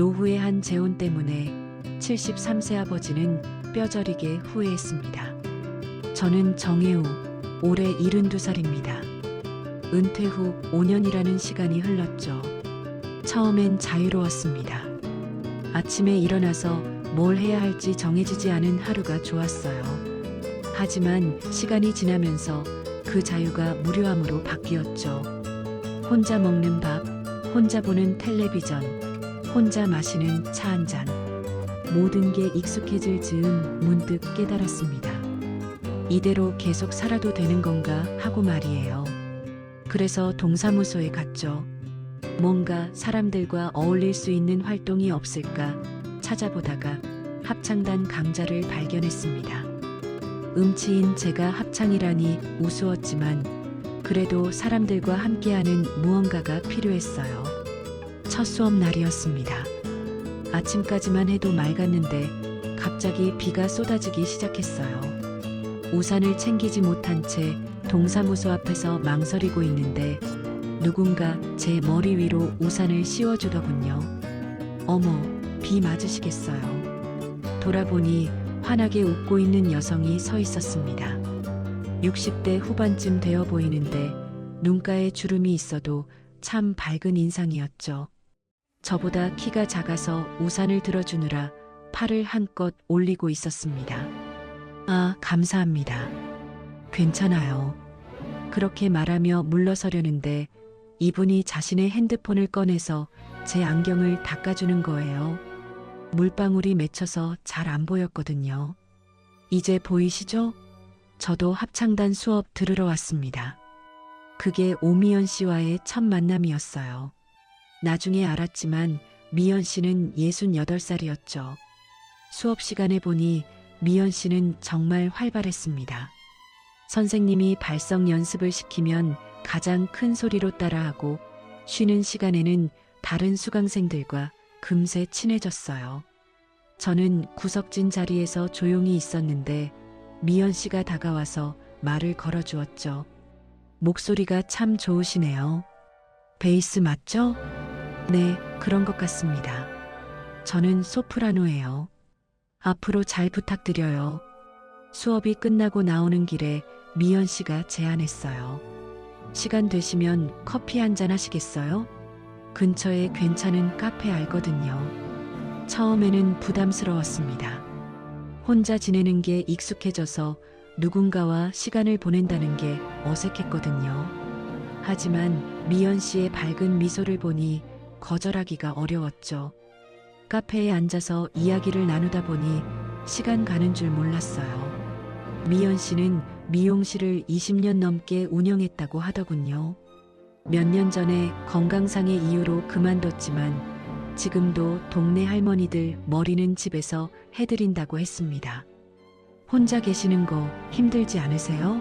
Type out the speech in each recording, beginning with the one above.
노후의 한 재혼 때문에 73세 아버지는 뼈저리게 후회했습니다. 저는 정혜우, 올해 72살입니다. 은퇴 후 5년이라는 시간이 흘렀죠. 처음엔 자유로웠습니다. 아침에 일어나서 뭘 해야 할지 정해지지 않은 하루가 좋았어요. 하지만 시간이 지나면서 그 자유가 무료함으로 바뀌었죠. 혼자 먹는 밥, 혼자 보는 텔레비전, 혼자 마시는 차 한 잔. 모든 게 익숙해질 즈음 문득 깨달았습니다. 이대로 계속 살아도 되는 건가 하고 말이에요. 그래서 동사무소에 갔죠. 뭔가 사람들과 어울릴 수 있는 활동이 없을까 찾아보다가 합창단 강좌를 발견했습니다. 음치인 제가 합창이라니 우스웠지만 그래도 사람들과 함께하는 무언가가 필요했어요. 첫 수업 날이었습니다. 아침까지만 해도 맑았는데 갑자기 비가 쏟아지기 시작했어요. 우산을 챙기지 못한 채 동사무소 앞에서 망설이고 있는데 누군가 제 머리 위로 우산을 씌워주더군요. 어머, 비 맞으시겠어요. 돌아보니 환하게 웃고 있는 여성이 서 있었습니다. 60대 후반쯤 되어 보이는데 눈가에 주름이 있어도 참 밝은 인상이었죠. 저보다 키가 작아서 우산을 들어주느라 팔을 한껏 올리고 있었습니다. 아, 감사합니다. 괜찮아요. 그렇게 말하며 물러서려는데 이분이 자신의 핸드폰을 꺼내서 제 안경을 닦아주는 거예요. 물방울이 맺혀서 잘 안 보였거든요. 이제 보이시죠? 저도 합창단 수업 들으러 왔습니다. 그게 오미연 씨와의 첫 만남이었어요. 나중에 알았지만 미연 씨는 68살이었죠. 수업 시간에 보니 미연 씨는 정말 활발했습니다. 선생님이 발성 연습을 시키면 가장 큰 소리로 따라하고 쉬는 시간에는 다른 수강생들과 금세 친해졌어요. 저는 구석진 자리에서 조용히 있었는데 미연 씨가 다가와서 말을 걸어주었죠. 목소리가 참 좋으시네요. 베이스 맞죠? 네, 그런 것 같습니다. 저는 소프라노예요. 앞으로 잘 부탁드려요. 수업이 끝나고 나오는 길에 미연 씨가 제안했어요. 시간 되시면 커피 한잔 하시겠어요? 근처에 괜찮은 카페 알거든요. 처음에는 부담스러웠습니다. 혼자 지내는 게 익숙해져서 누군가와 시간을 보낸다는 게 어색했거든요. 하지만 미연 씨의 밝은 미소를 보니 거절하기가 어려웠죠. 카페에 앉아서 이야기를 나누다 보니 시간 가는 줄 몰랐어요. 미연 씨는 미용실을 20년 넘게 운영했다고 하더군요. 몇 년 전에 건강상의 이유로 그만뒀지만 지금도 동네 할머니들 머리는 집에서 해드린다고 했습니다. 혼자 계시는 거 힘들지 않으세요?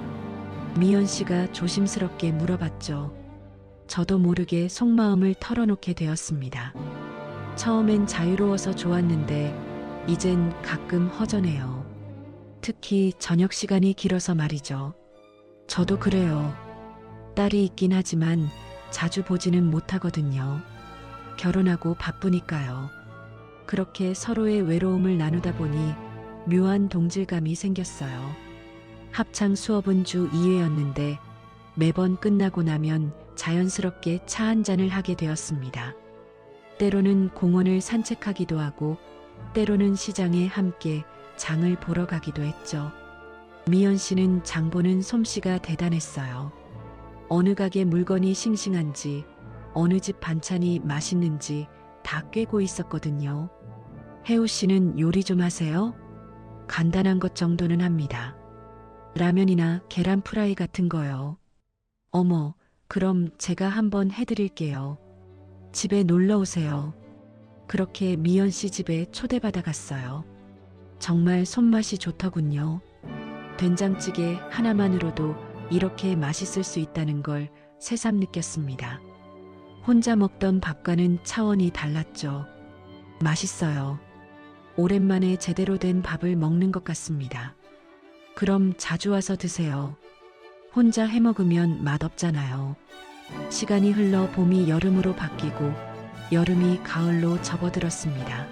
미연 씨가 조심스럽게 물어봤죠. 저도 모르게 속마음을 털어놓게 되었습니다. 처음엔 자유로워서 좋았는데 이젠 가끔 허전해요. 특히 저녁 시간이 길어서 말이죠. 저도 그래요. 딸이 있긴 하지만 자주 보지는 못하거든요. 결혼하고 바쁘니까요. 그렇게 서로의 외로움을 나누다 보니 묘한 동질감이 생겼어요. 합창 수업은 주 2회였는데 매번 끝나고 나면 자연스럽게 차 한 잔을 하게 되었습니다. 때로는 공원을 산책하기도 하고 때로는 시장에 함께 장을 보러 가기도 했죠. 미연 씨는 장 보는 솜씨가 대단했어요. 어느 가게 물건이 싱싱한지 어느 집 반찬이 맛있는지 다 꿰고 있었거든요. 혜우 씨는 요리 좀 하세요? 간단한 것 정도는 합니다. 라면이나 계란 프라이 같은 거요. 어머, 그럼 제가 한번 해드릴게요. 집에 놀러 오세요. 그렇게 미연 씨 집에 초대받아 갔어요. 정말 손맛이 좋더군요. 된장찌개 하나만으로도 이렇게 맛있을 수 있다는 걸 새삼 느꼈습니다. 혼자 먹던 밥과는 차원이 달랐죠. 맛있어요. 오랜만에 제대로 된 밥을 먹는 것 같습니다. 그럼 자주 와서 드세요. 혼자 해먹으면 맛없잖아요. 시간이 흘러 봄이 여름으로 바뀌고 여름이 가을로 접어들었습니다.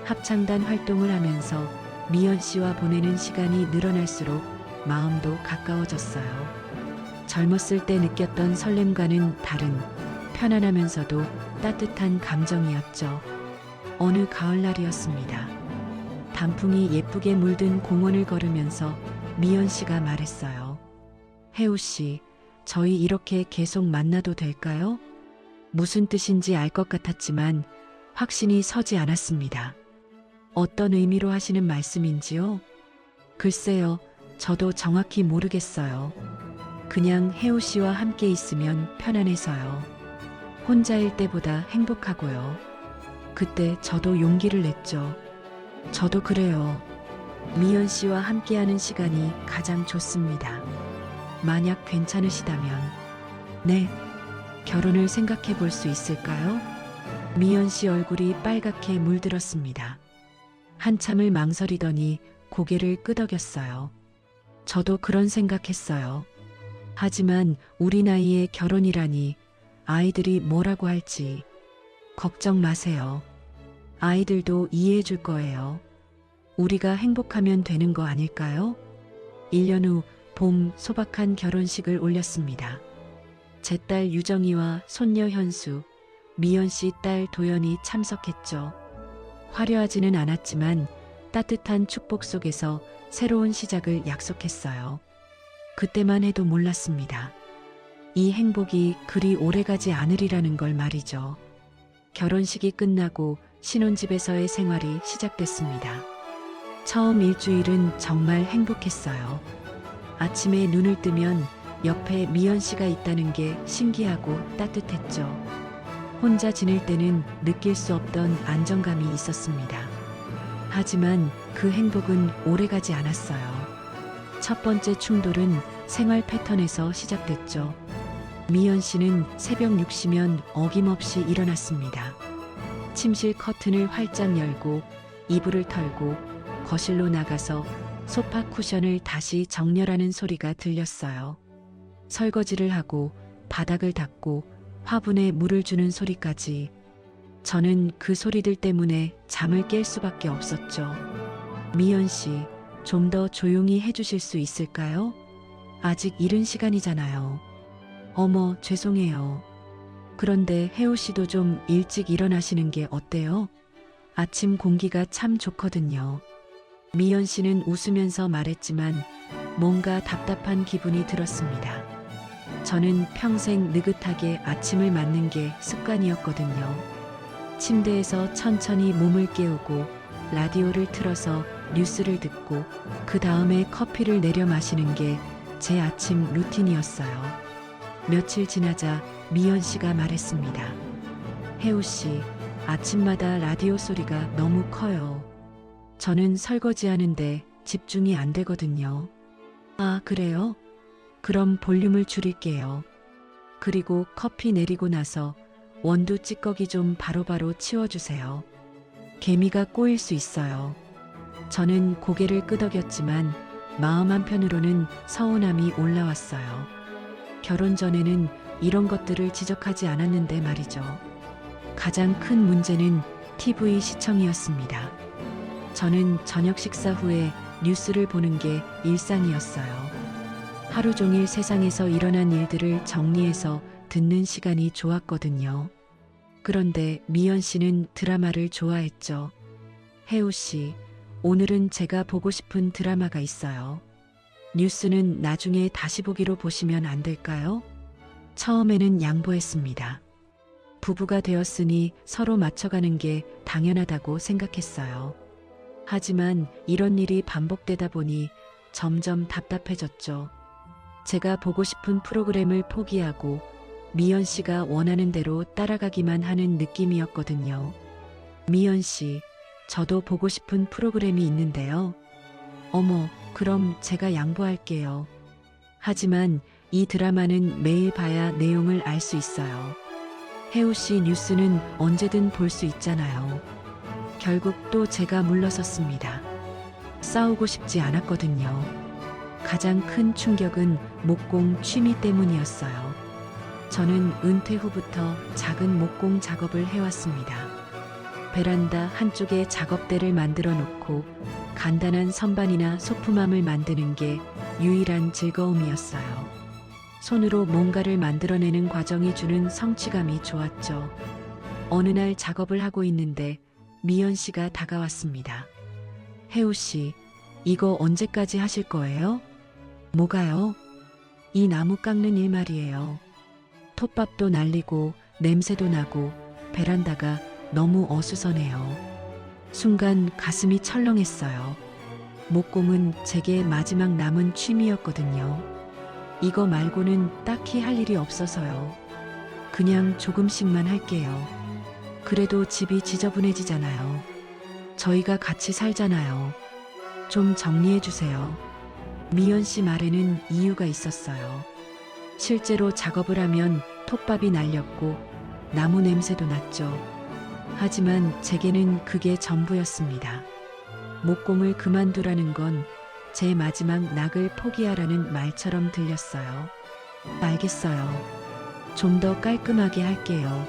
합창단 활동을 하면서 미연 씨와 보내는 시간이 늘어날수록 마음도 가까워졌어요. 젊었을 때 느꼈던 설렘과는 다른 편안하면서도 따뜻한 감정이었죠. 어느 가을날이었습니다. 단풍이 예쁘게 물든 공원을 걸으면서 미연 씨가 말했어요. 혜우 씨, 저희 이렇게 계속 만나도 될까요? 무슨 뜻인지 알 것 같았지만 확신이 서지 않았습니다. 어떤 의미로 하시는 말씀인지요? 글쎄요, 저도 정확히 모르겠어요. 그냥 혜우 씨와 함께 있으면 편안해서요. 혼자일 때보다 행복하고요. 그때 저도 용기를 냈죠. 저도 그래요. 미연 씨와 함께하는 시간이 가장 좋습니다. 만약 괜찮으시다면, 네, 결혼을 생각해 볼 수 있을까요? 미연 씨 얼굴이 빨갛게 물들었습니다. 한참을 망설이더니 고개를 끄덕였어요. 저도 그런 생각했어요. 하지만 우리 나이에 결혼이라니 아이들이 뭐라고 할지 걱정 마세요. 아이들도 이해해 줄 거예요. 우리가 행복하면 되는 거 아닐까요? 1년 후 봄 소박한 결혼식을 올렸습니다. 제 딸 유정이와 손녀 현수, 미연 씨 딸 도연이 참석했죠. 화려하지는 않았지만 따뜻한 축복 속에서 새로운 시작을 약속했어요. 그때만 해도 몰랐습니다. 이 행복이 그리 오래가지 않으리라는 걸 말이죠. 결혼식이 끝나고 신혼집에서의 생활이 시작됐습니다. 처음 일주일은 정말 행복했어요. 아침에 눈을 뜨면 옆에 미연 씨가 있다는 게 신기하고 따뜻했죠. 혼자 지낼 때는 느낄 수 없던 안정감이 있었습니다. 하지만 그 행복은 오래가지 않았어요. 첫 번째 충돌은 생활 패턴에서 시작됐죠. 미연 씨는 새벽 6시면 어김없이 일어났습니다. 침실 커튼을 활짝 열고 이불을 털고 거실로 나가서 소파 쿠션을 다시 정렬하는 소리가 들렸어요. 설거지를 하고 바닥을 닦고 화분에 물을 주는 소리까지. 저는 그 소리들 때문에 잠을 깰 수밖에 없었죠. 미연 씨, 좀 더 조용히 해주실 수 있을까요? 아직 이른 시간이잖아요. 어머, 죄송해요. 그런데 혜우 씨도 좀 일찍 일어나시는 게 어때요? 아침 공기가 참 좋거든요. 미연 씨는 웃으면서 말했지만 뭔가 답답한 기분이 들었습니다. 저는 평생 느긋하게 아침을 맞는 게 습관이었거든요. 침대에서 천천히 몸을 깨우고 라디오를 틀어서 뉴스를 듣고 그 다음에 커피를 내려 마시는 게 제 아침 루틴이었어요. 며칠 지나자 미연 씨가 말했습니다. 혜우 씨, 아침마다 라디오 소리가 너무 커요. 저는 설거지하는데 집중이 안 되거든요. 아, 그래요? 그럼 볼륨을 줄일게요. 그리고 커피 내리고 나서 원두 찌꺼기 좀 바로바로 치워주세요. 개미가 꼬일 수 있어요. 저는 고개를 끄덕였지만 마음 한편으로는 서운함이 올라왔어요. 결혼 전에는 이런 것들을 지적하지 않았는데 말이죠. 가장 큰 문제는 TV 시청이었습니다. 저는 저녁 식사 후에 뉴스를 보는 게 일상이었어요. 하루 종일 세상에서 일어난 일들을 정리해서 듣는 시간이 좋았거든요. 그런데 미연 씨는 드라마를 좋아했죠. 혜우 씨, 오늘은 제가 보고 싶은 드라마가 있어요. 뉴스는 나중에 다시 보기로 보시면 안 될까요? 처음에는 양보했습니다. 부부가 되었으니 서로 맞춰가는 게 당연하다고 생각했어요. 하지만 이런 일이 반복되다 보니 점점 답답해졌죠. 제가 보고 싶은 프로그램을 포기하고 미연 씨가 원하는 대로 따라가기만 하는 느낌이었거든요. 미연 씨, 저도 보고 싶은 프로그램이 있는데요. 어머, 그럼 제가 양보할게요. 하지만 이 드라마는 매일 봐야 내용을 알 수 있어요. 혜우 씨 뉴스는 언제든 볼 수 있잖아요. 결국 또 제가 물러섰습니다. 싸우고 싶지 않았거든요. 가장 큰 충격은 목공 취미 때문이었어요. 저는 은퇴 후부터 작은 목공 작업을 해왔습니다. 베란다 한쪽에 작업대를 만들어 놓고 간단한 선반이나 소품함을 만드는 게 유일한 즐거움이었어요. 손으로 뭔가를 만들어내는 과정이 주는 성취감이 좋았죠. 어느 날 작업을 하고 있는데 미연 씨가 다가왔습니다. 혜우 씨, 이거 언제까지 하실 거예요? 뭐가요? 이 나무 깎는 일 말이에요. 톱밥도 날리고 냄새도 나고 베란다가 너무 어수선해요. 순간 가슴이 철렁했어요. 목공은 제게 마지막 남은 취미였거든요. 이거 말고는 딱히 할 일이 없어서요. 그냥 조금씩만 할게요. 그래도 집이 지저분해지잖아요. 저희가 같이 살잖아요. 좀 정리해 주세요. 미연 씨 말에는 이유가 있었어요. 실제로 작업을 하면 톱밥이 날렸고 나무 냄새도 났죠. 하지만 제게는 그게 전부였습니다. 목공을 그만두라는 건 제 마지막 낙을 포기하라는 말처럼 들렸어요. 알겠어요. 좀 더 깔끔하게 할게요.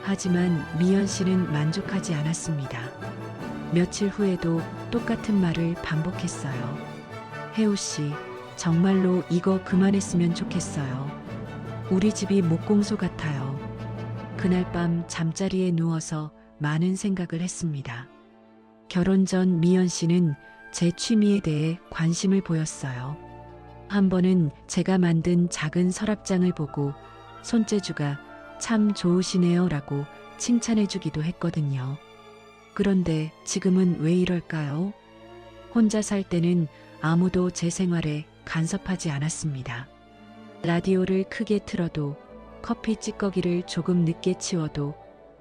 하지만 미연 씨는 만족하지 않았습니다. 며칠 후에도 똑같은 말을 반복했어요. 혜우 씨, 정말로 이거 그만했으면 좋겠어요. 우리 집이 목공소 같아요. 그날 밤 잠자리에 누워서 많은 생각을 했습니다. 결혼 전 미연 씨는 제 취미에 대해 관심을 보였어요. 한 번은 제가 만든 작은 서랍장을 보고 손재주가 참 좋으시네요 라고 칭찬해 주기도 했거든요. 그런데 지금은 왜 이럴까요? 혼자 살 때는 아무도 제 생활에 간섭하지 않았습니다. 라디오를 크게 틀어도 커피 찌꺼기를 조금 늦게 치워도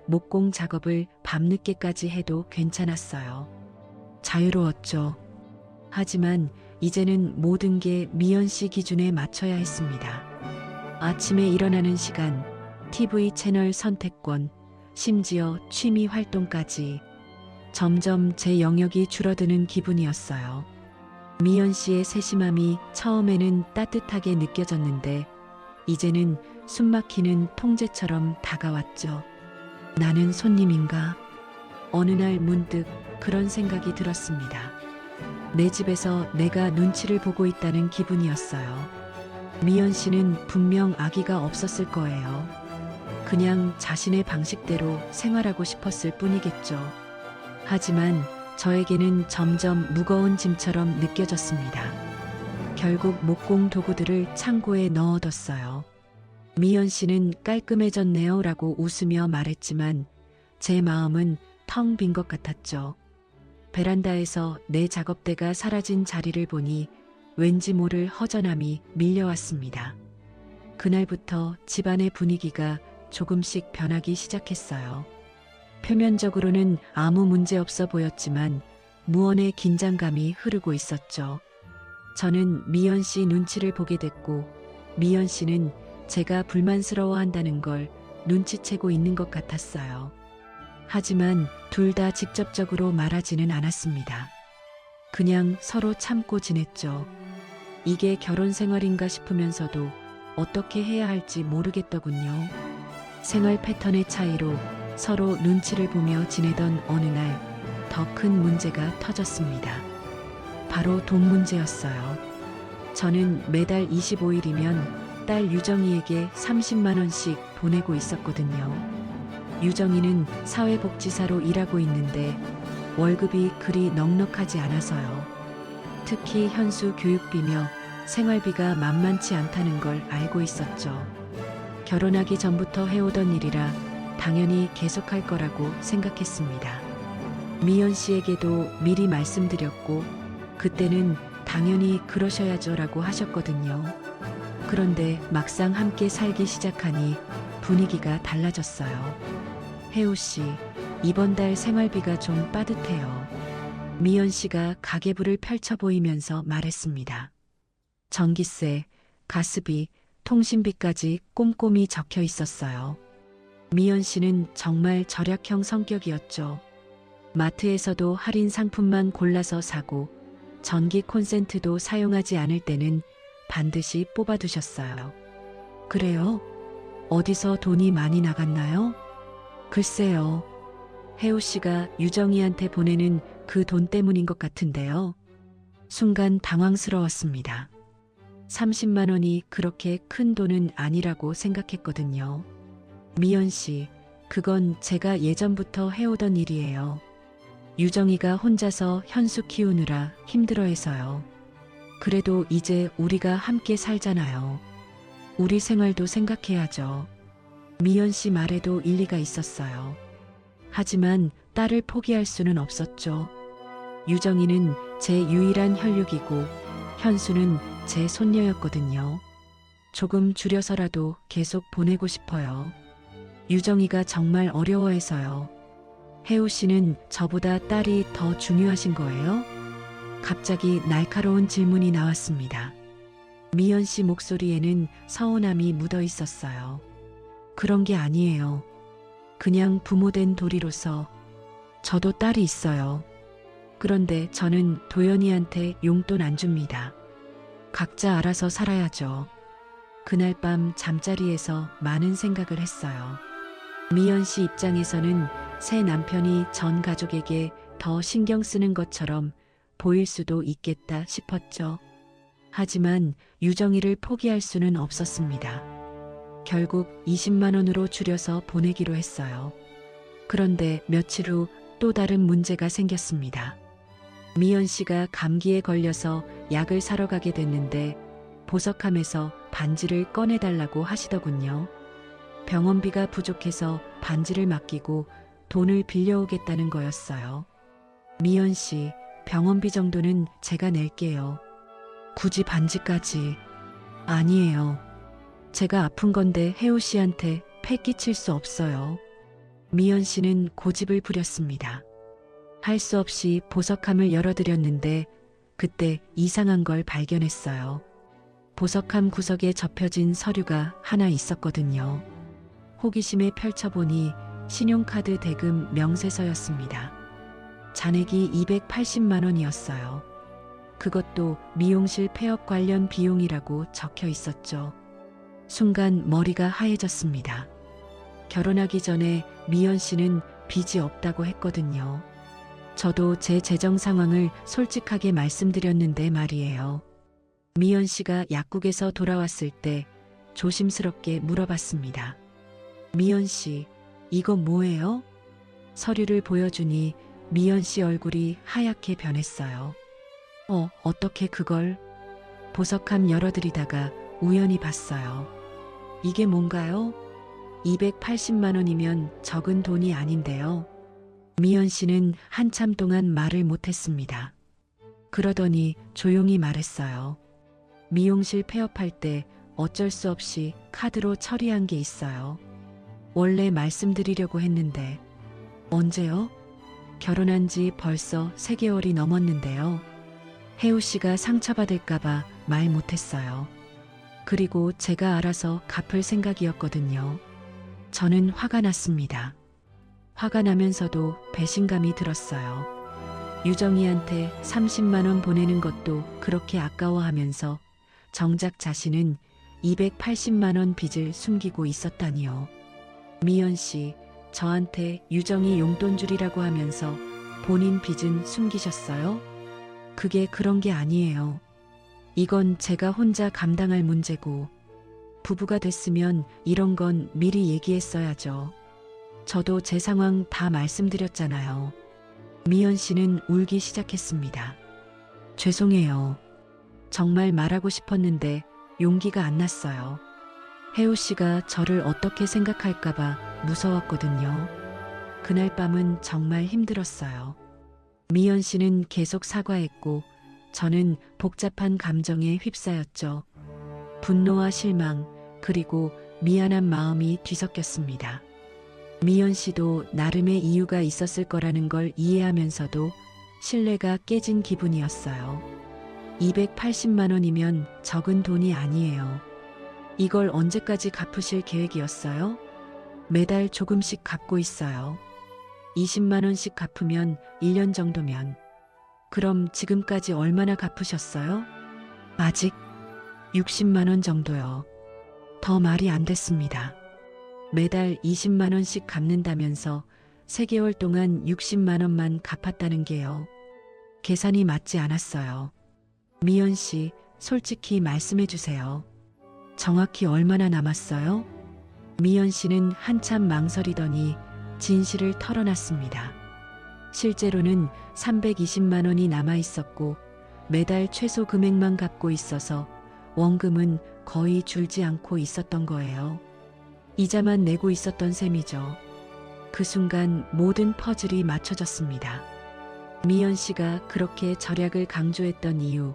목공 작업을 밤늦게까지 해도 괜찮았어요. 자유로웠죠. 하지만 이제는 모든 게 미연 씨 기준에 맞춰야 했습니다. 아침에 일어나는 시간, TV 채널 선택권, 심지어 취미 활동까지 점점 제 영역이 줄어드는 기분이었어요. 미연 씨의 세심함이 처음에는 따뜻하게 느껴졌는데 이제는 숨막히는 통제처럼 다가왔죠. 나는 손님인가? 어느 날 문득 그런 생각이 들었습니다. 내 집에서 내가 눈치를 보고 있다는 기분이었어요. 미연 씨는 분명 아기가 없었을 거예요. 그냥 자신의 방식대로 생활하고 싶었을 뿐이겠죠. 하지만 저에게는 점점 무거운 짐처럼 느껴졌습니다. 결국 목공 도구들을 창고에 넣어뒀어요. 미연 씨는 깔끔해졌네요 라고 웃으며 말했지만 제 마음은 텅 빈 것 같았죠. 베란다에서 내 작업대가 사라진 자리를 보니 왠지 모를 허전함이 밀려왔습니다. 그날부터 집안의 분위기가 조금씩 변하기 시작했어요. 표면적으로는 아무 문제 없어 보였지만 무언의 긴장감이 흐르고 있었죠. 저는 미연 씨 눈치를 보게 됐고 미연 씨는 제가 불만스러워한다는 걸 눈치채고 있는 것 같았어요. 하지만 둘 다 직접적으로 말하지는 않았습니다. 그냥 서로 참고 지냈죠. 이게 결혼 생활인가 싶으면서도 어떻게 해야 할지 모르겠더군요. 생활 패턴의 차이로 서로 눈치를 보며 지내던 어느 날 더 큰 문제가 터졌습니다. 바로 돈 문제였어요. 저는 매달 25일이면 딸 유정이에게 30만 원씩 보내고 있었거든요. 유정이는 사회복지사로 일하고 있는데 월급이 그리 넉넉하지 않아서요. 특히 현수 교육비며 생활비가 만만치 않다는 걸 알고 있었죠. 결혼하기 전부터 해오던 일이라 당연히 계속할 거라고 생각했습니다. 미연 씨에게도 미리 말씀드렸고 그때는 당연히 그러셔야죠 라고 하셨거든요. 그런데 막상 함께 살기 시작하니 분위기가 달라졌어요. 혜우 씨, 이번 달 생활비가 좀 빠듯해요. 미연 씨가 가계부를 펼쳐 보이면서 말했습니다. 전기세, 가스비, 통신비까지 꼼꼼히 적혀 있었어요. 미연 씨는 정말 절약형 성격이었죠. 마트에서도 할인 상품만 골라서 사고 전기 콘센트도 사용하지 않을 때는 반드시 뽑아두셨어요. 그래요? 어디서 돈이 많이 나갔나요? 글쎄요. 혜우 씨가 유정이한테 보내는 그 돈 때문인 것 같은데요. 순간 당황스러웠습니다. 30만 원이 그렇게 큰 돈은 아니라고 생각했거든요. 미연 씨, 그건 제가 예전부터 해오던 일이에요. 유정이가 혼자서 현수 키우느라 힘들어해서요. 그래도 이제 우리가 함께 살잖아요. 우리 생활도 생각해야죠. 미연 씨 말에도 일리가 있었어요. 하지만 딸을 포기할 수는 없었죠. 유정이는 제 유일한 혈육이고 현수는 제 손녀였거든요. 조금 줄여서라도 계속 보내고 싶어요. 유정이가 정말 어려워해서요. 혜우 씨는 저보다 딸이 더 중요하신 거예요? 갑자기 날카로운 질문이 나왔습니다. 미연 씨 목소리에는 서운함이 묻어 있었어요. 그런 게 아니에요. 그냥 부모된 도리로서 저도 딸이 있어요. 그런데 저는 도연이한테 용돈 안 줍니다. 각자 알아서 살아야죠. 그날 밤 잠자리에서 많은 생각을 했어요. 미연 씨 입장에서는 새 남편이 전 가족에게 더 신경 쓰는 것처럼 보일 수도 있겠다 싶었죠. 하지만 유정이를 포기할 수는 없었습니다. 결국 20만 원으로 줄여서 보내기로 했어요. 그런데 며칠 후 또 다른 문제가 생겼습니다. 미연 씨가 감기에 걸려서 약을 사러 가게 됐는데 보석함에서 반지를 꺼내달라고 하시더군요. 병원비가 부족해서 반지를 맡기고 돈을 빌려오겠다는 거였어요. 미연 씨, 병원비 정도는 제가 낼게요. 굳이 반지까지. 아니에요. 제가 아픈 건데 혜우 씨한테 패 끼칠 수 없어요. 미연 씨는 고집을 부렸습니다. 할 수 없이 보석함을 열어드렸는데 그때 이상한 걸 발견했어요. 보석함 구석에 접혀진 서류가 하나 있었거든요. 호기심에 펼쳐보니 신용카드 대금 명세서였습니다. 잔액이 280만 원이었어요. 그것도 미용실 폐업 관련 비용이라고 적혀 있었죠. 순간 머리가 하얘졌습니다. 결혼하기 전에 미연 씨는 빚이 없다고 했거든요. 저도 제 재정 상황을 솔직하게 말씀드렸는데 말이에요. 미연 씨가 약국에서 돌아왔을 때 조심스럽게 물어봤습니다. 미연 씨, 이거 뭐예요? 서류를 보여주니 미연 씨 얼굴이 하얗게 변했어요. 어떻게 그걸? 보석함 열어드리다가 우연히 봤어요. 이게 뭔가요? 280만 원이면 적은 돈이 아닌데요. 미연 씨는 한참 동안 말을 못했습니다. 그러더니 조용히 말했어요. 미용실 폐업할 때 어쩔 수 없이 카드로 처리한 게 있어요. 원래 말씀드리려고 했는데. 언제요? 결혼한 지 벌써 3개월이 넘었는데요. 혜우 씨가 상처받을까봐 말 못했어요. 그리고 제가 알아서 갚을 생각이었거든요. 저는 화가 났습니다. 화가 나면서도 배신감이 들었어요. 유정이한테 30만 원 보내는 것도 그렇게 아까워하면서 정작 자신은 280만 원 빚을 숨기고 있었다니요. 미연 씨, 저한테 유정이 용돈 줄이라고 하면서 본인 빚은 숨기셨어요? 그게 그런 게 아니에요. 이건 제가 혼자 감당할 문제고 부부가 됐으면 이런 건 미리 얘기했어야죠. 저도 제 상황 다 말씀드렸잖아요. 미연 씨는 울기 시작했습니다. 죄송해요. 정말 말하고 싶었는데 용기가 안 났어요. 혜우 씨가 저를 어떻게 생각할까봐 무서웠거든요. 그날 밤은 정말 힘들었어요. 미연 씨는 계속 사과했고 저는 복잡한 감정에 휩싸였죠. 분노와 실망, 그리고 미안한 마음이 뒤섞였습니다. 미연 씨도 나름의 이유가 있었을 거라는 걸 이해하면서도 신뢰가 깨진 기분이었어요. 280만 원이면 적은 돈이 아니에요. 이걸 언제까지 갚으실 계획이었어요? 매달 조금씩 갚고 있어요. 20만 원씩 갚으면 1년 정도면. 그럼 지금까지 얼마나 갚으셨어요? 아직 60만 원 정도요. 더 말이 안 됐습니다. 매달 20만 원씩 갚는다면서 3개월 동안 60만 원만 갚았다는 게요. 계산이 맞지 않았어요. 미연 씨, 솔직히 말씀해 주세요. 정확히 얼마나 남았어요? 미연 씨는 한참 망설이더니 진실을 털어놨습니다. 실제로는 320만 원이 남아 있었고 매달 최소 금액만 갚고 있어서 원금은 거의 줄지 않고 있었던 거예요. 이자만 내고 있었던 셈이죠. 그 순간 모든 퍼즐이 맞춰졌습니다. 미연 씨가 그렇게 절약을 강조했던 이유,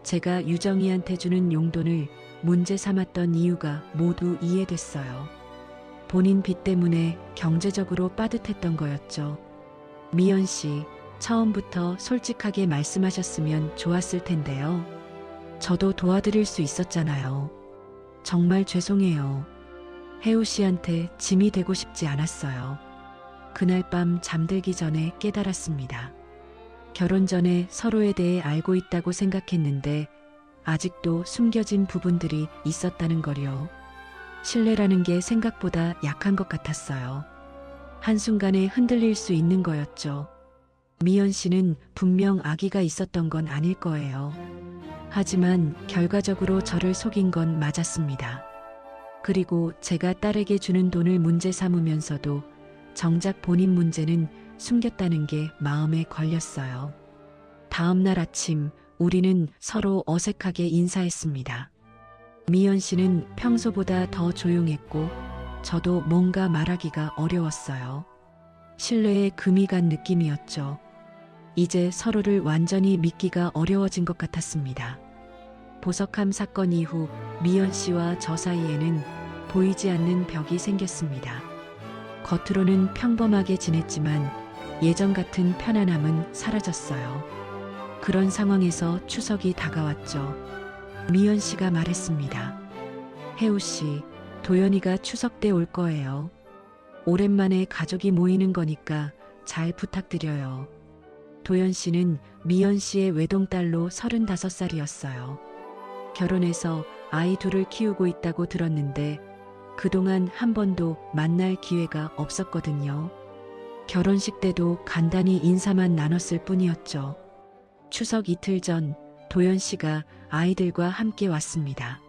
제가 유정이한테 주는 용돈을 문제 삼았던 이유가 모두 이해됐어요. 본인 빚 때문에 경제적으로 빠듯했던 거였죠. 미연 씨, 처음부터 솔직하게 말씀하셨으면 좋았을 텐데요. 저도 도와드릴 수 있었잖아요. 정말 죄송해요. 혜우 씨한테 짐이 되고 싶지 않았어요. 그날 밤 잠들기 전에 깨달았습니다. 결혼 전에 서로에 대해 알고 있다고 생각했는데 아직도 숨겨진 부분들이 있었다는 거요. 신뢰라는 게 생각보다 약한 것 같았어요. 한순간에 흔들릴 수 있는 거였죠. 미연 씨는 분명 악의가 있었던 건 아닐 거예요. 하지만 결과적으로 저를 속인 건 맞았습니다. 그리고 제가 딸에게 주는 돈을 문제 삼으면서도 정작 본인 문제는 숨겼다는 게 마음에 걸렸어요. 다음 날 아침 우리는 서로 어색하게 인사했습니다. 미연 씨는 평소보다 더 조용했고 저도 뭔가 말하기가 어려웠어요. 신뢰에 금이 간 느낌이었죠. 이제 서로를 완전히 믿기가 어려워진 것 같았습니다. 보석함 사건 이후 미연 씨와 저 사이에는 보이지 않는 벽이 생겼습니다. 겉으로는 평범하게 지냈지만 예전 같은 편안함은 사라졌어요. 그런 상황에서 추석이 다가왔죠. 미연 씨가 말했습니다. 혜우 씨, 도연이가 추석 때 올 거예요. 오랜만에 가족이 모이는 거니까 잘 부탁드려요. 도연 씨는 미연 씨의 외동딸로 35살이었어요. 결혼해서 아이 둘을 키우고 있다고 들었는데 그동안 한 번도 만날 기회가 없었거든요. 결혼식 때도 간단히 인사만 나눴을 뿐이었죠. 추석 이틀 전 도연 씨가 아이들과 함께 왔습니다.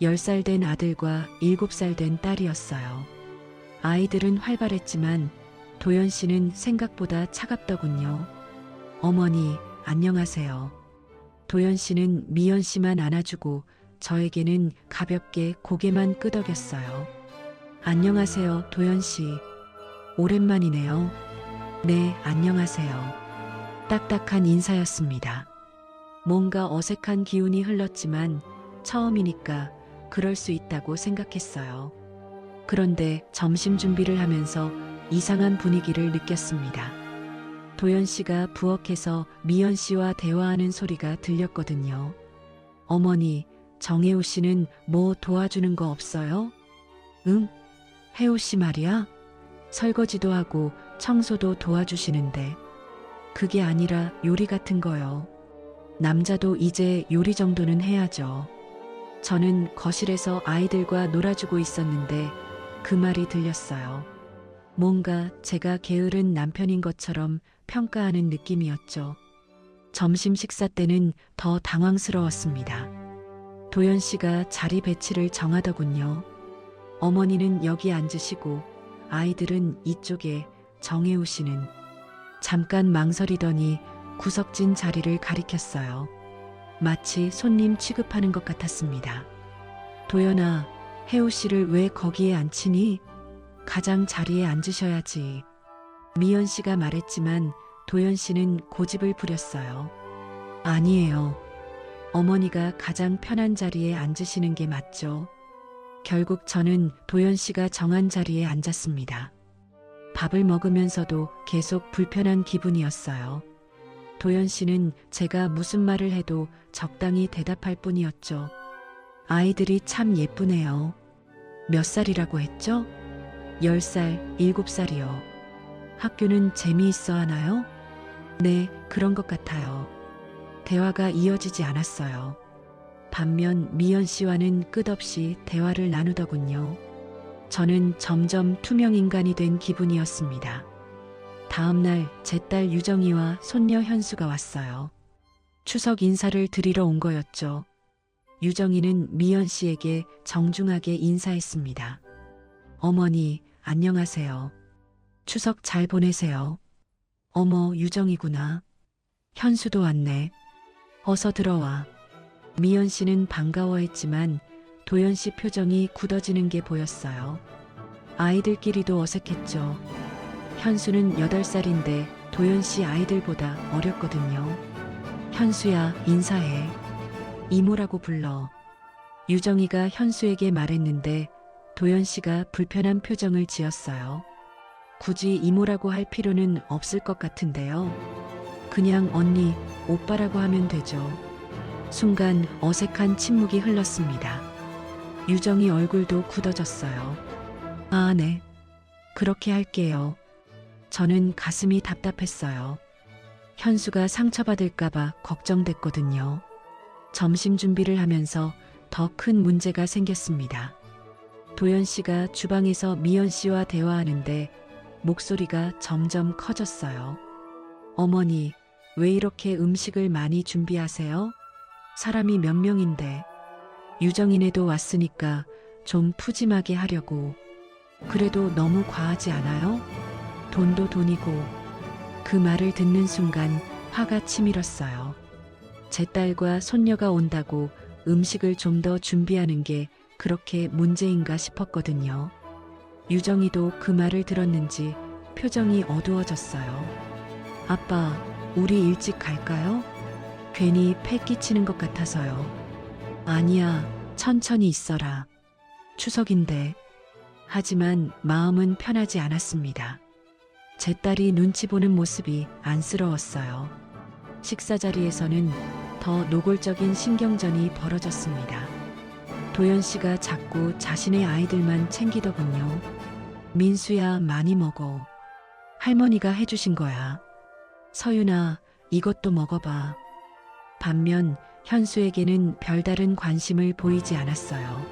10살 된 아들과 7살 된 딸이었어요. 아이들은 활발했지만 도연 씨는 생각보다 차갑더군요. 어머니, 안녕하세요. 도연 씨는 미연 씨만 안아주고 저에게는 가볍게 고개만 끄덕였어요. 안녕하세요, 도연 씨. 오랜만이네요. 네, 안녕하세요. 딱딱한 인사였습니다. 뭔가 어색한 기운이 흘렀지만 처음이니까 그럴 수 있다고 생각했어요. 그런데 점심 준비를 하면서 이상한 분위기를 느꼈습니다. 도연 씨가 부엌에서 미연 씨와 대화하는 소리가 들렸거든요. 어머니, 정혜우 씨는 뭐 도와주는 거 없어요? 응? 혜우 씨 말이야? 설거지도 하고 청소도 도와주시는데. 그게 아니라 요리 같은 거요. 남자도 이제 요리 정도는 해야죠. 저는 거실에서 아이들과 놀아주고 있었는데 그 말이 들렸어요. 뭔가 제가 게으른 남편인 것처럼 평가하는 느낌이었죠. 점심 식사 때는 더 당황스러웠습니다. 도연 씨가 자리 배치를 정하더군요. 어머니는 여기 앉으시고 아이들은 이쪽에, 정혜우 씨는 잠깐 망설이더니 구석진 자리를 가리켰어요. 마치 손님 취급하는 것 같았습니다. 도연아, 혜우 씨를 왜 거기에 앉히니? 가장 자리에 앉으셔야지. 미연 씨가 말했지만 도연 씨는 고집을 부렸어요. 아니에요. 어머니가 가장 편한 자리에 앉으시는 게 맞죠. 결국 저는 도연 씨가 정한 자리에 앉았습니다. 밥을 먹으면서도 계속 불편한 기분이었어요. 도연 씨는 제가 무슨 말을 해도 적당히 대답할 뿐이었죠. 아이들이 참 예쁘네요. 몇 살이라고 했죠? 10살, 7살이요. 학교는 재미있어 하나요? 네, 그런 것 같아요. 대화가 이어지지 않았어요. 반면 미연 씨와는 끝없이 대화를 나누더군요. 저는 점점 투명 인간이 된 기분이었습니다. 다음 날 제 딸 유정이와 손녀 현수가 왔어요. 추석 인사를 드리러 온 거였죠. 유정이는 미연 씨에게 정중하게 인사했습니다. 어머니, 안녕하세요. 추석 잘 보내세요. 어머, 유정이구나. 현수도 왔네. 어서 들어와. 미연 씨는 반가워했지만 도연 씨 표정이 굳어지는 게 보였어요. 아이들끼리도 어색했죠. 현수는 8살인데 도연 씨 아이들보다 어렸거든요. 현수야, 인사해. 이모라고 불러. 유정이가 현수에게 말했는데 도연 씨가 불편한 표정을 지었어요. 굳이 이모라고 할 필요는 없을 것 같은데요. 그냥 언니, 오빠라고 하면 되죠. 순간 어색한 침묵이 흘렀습니다. 유정이 얼굴도 굳어졌어요. 아, 네. 그렇게 할게요. 저는 가슴이 답답했어요. 현수가 상처받을까봐 걱정됐거든요. 점심 준비를 하면서 더 큰 문제가 생겼습니다. 도연 씨가 주방에서 미연 씨와 대화하는데 목소리가 점점 커졌어요. 어머니, 왜 이렇게 음식을 많이 준비하세요? 사람이 몇 명인데. 유정이네도 왔으니까 좀 푸짐하게 하려고. 그래도 너무 과하지 않아요? 돈도 돈이고. 그 말을 듣는 순간 화가 치밀었어요. 제 딸과 손녀가 온다고 음식을 좀 더 준비하는 게 그렇게 문제인가 싶었거든요. 유정이도 그 말을 들었는지 표정이 어두워졌어요. 아빠, 우리 일찍 갈까요? 괜히 패 끼치는 것 같아서요. 아니야, 천천히 있어라. 추석인데. 하지만 마음은 편하지 않았습니다. 제 딸이 눈치 보는 모습이 안쓰러웠어요. 식사 자리에서는 더 노골적인 신경전이 벌어졌습니다. 도연 씨가 자꾸 자신의 아이들만 챙기더군요. 민수야, 많이 먹어. 할머니가 해주신 거야. 서윤아, 이것도 먹어봐. 반면 현수에게는 별다른 관심을 보이지 않았어요.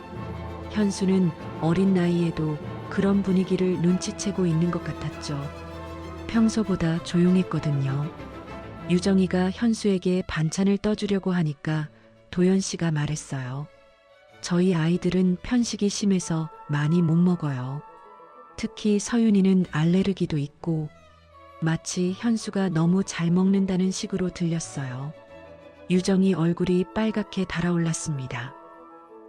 현수는 어린 나이에도 그런 분위기를 눈치채고 있는 것 같았죠. 평소보다 조용했거든요. 유정이가 현수에게 반찬을 떠주려고 하니까 도연 씨가 말했어요. 저희 아이들은 편식이 심해서 많이 못 먹어요. 특히 서윤이는 알레르기도 있고. 마치 현수가 너무 잘 먹는다는 식으로 들렸어요. 유정이 얼굴이 빨갛게 달아올랐습니다.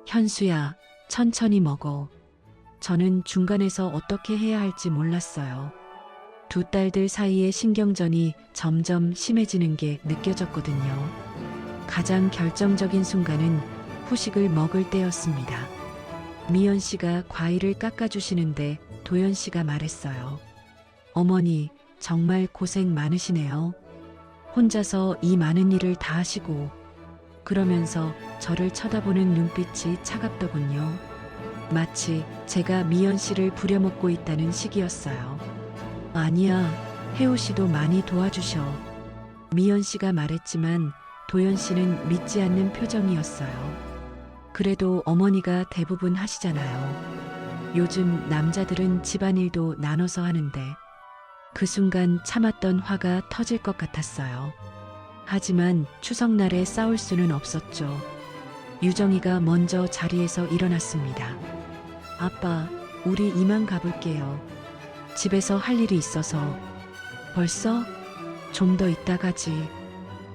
현수야, 천천히 먹어. 저는 중간에서 어떻게 해야 할지 몰랐어요. 두 딸들 사이의 신경전이 점점 심해지는 게 느껴졌거든요. 가장 결정적인 순간은 후식을 먹을 때였습니다. 미연 씨가 과일을 깎아주시는데 도연 씨가 말했어요. 어머니, 정말 고생 많으시네요. 혼자서 이 많은 일을 다 하시고. 그러면서 저를 쳐다보는 눈빛이 차갑더군요. 마치 제가 미연 씨를 부려먹고 있다는 식이었어요. 아니야, 혜우 씨도 많이 도와주셔. 미연 씨가 말했지만 도연 씨는 믿지 않는 표정이었어요. 그래도 어머니가 대부분 하시잖아요. 요즘 남자들은 집안일도 나눠서 하는데. 그 순간 참았던 화가 터질 것 같았어요. 하지만 추석날에 싸울 수는 없었죠. 유정이가 먼저 자리에서 일어났습니다. 아빠, 우리 이만 가볼게요. 집에서 할 일이 있어서. 벌써? 좀 더 이따 가지.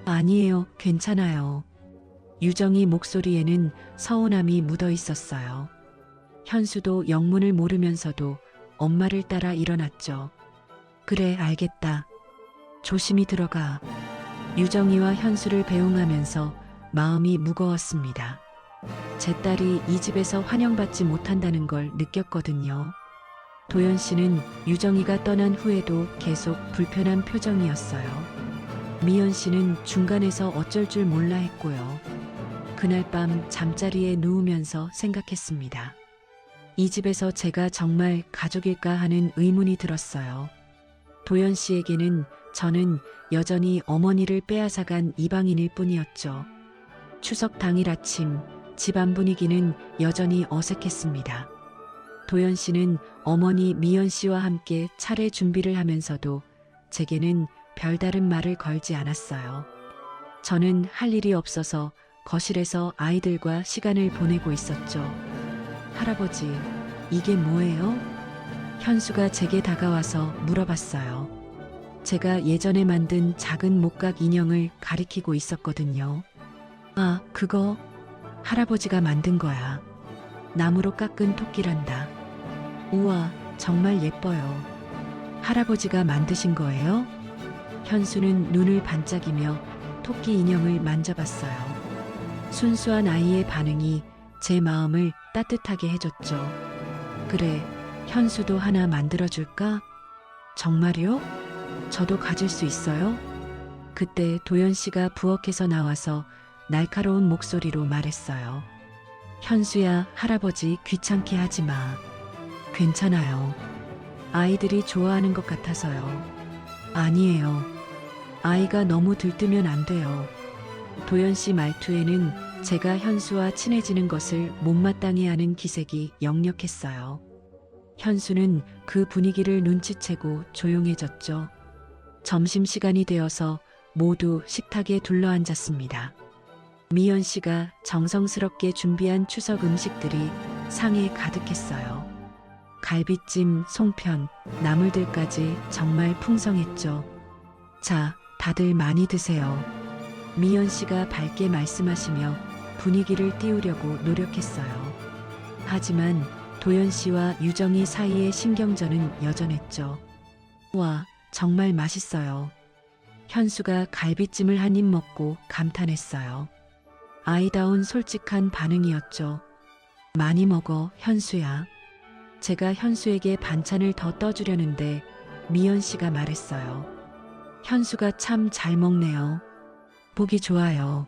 아니에요, 괜찮아요. 유정이 목소리에는 서운함이 묻어 있었어요. 현수도 영문을 모르면서도 엄마를 따라 일어났죠. 그래, 알겠다. 조심히 들어가. 유정이와 현수를 배웅하면서 마음이 무거웠습니다. 제 딸이 이 집에서 환영받지 못한다는 걸 느꼈거든요. 도연 씨는 유정이가 떠난 후에도 계속 불편한 표정이었어요. 미연 씨는 중간에서 어쩔 줄 몰라 했고요. 그날 밤 잠자리에 누우면서 생각했습니다. 이 집에서 제가 정말 가족일까 하는 의문이 들었어요. 도연 씨에게는 저는 여전히 어머니를 빼앗아간 이방인일 뿐이었죠. 추석 당일 아침 집안 분위기는 여전히 어색했습니다. 도연 씨는 어머니 미연 씨와 함께 차례 준비를 하면서도 제게는 별다른 말을 걸지 않았어요. 저는 할 일이 없어서 거실에서 아이들과 시간을 보내고 있었죠. 할아버지, 이게 뭐예요? 현수가 제게 다가와서 물어봤어요. 제가 예전에 만든 작은 목각 인형을 가리키고 있었거든요. 아, 그거 할아버지가 만든 거야. 나무로 깎은 토끼란다. 우와, 정말 예뻐요. 할아버지가 만드신 거예요? 현수는 눈을 반짝이며 토끼 인형을 만져봤어요. 순수한 아이의 반응이 제 마음을 따뜻하게 해줬죠. 그래, 현수도 하나 만들어줄까? 정말요? 저도 가질 수 있어요? 그때 도연 씨가 부엌에서 나와서 날카로운 목소리로 말했어요. 현수야, 할아버지 귀찮게 하지 마. 괜찮아요. 아이들이 좋아하는 것 같아서요. 아니에요. 아이가 너무 들뜨면 안 돼요. 도연 씨 말투에는 제가 현수와 친해지는 것을 못마땅해 하는 기색이 역력했어요. 현수는 그 분위기를 눈치채고 조용해졌죠. 점심시간이 되어서 모두 식탁에 둘러앉았습니다. 미연 씨가 정성스럽게 준비한 추석 음식들이 상에 가득했어요. 갈비찜, 송편, 나물들까지 정말 풍성했죠. 자, 다들 많이 드세요. 미연 씨가 밝게 말씀하시며 분위기를 띄우려고 노력했어요. 하지만 도연 씨와 유정이 사이의 신경전은 여전했죠. 와, 정말 맛있어요. 현수가 갈비찜을 한 입 먹고 감탄했어요. 아이다운 솔직한 반응이었죠. 많이 먹어, 현수야. 제가 현수에게 반찬을 더 떠주려는데 미연 씨가 말했어요. 현수가 참 잘 먹네요. 보기 좋아요.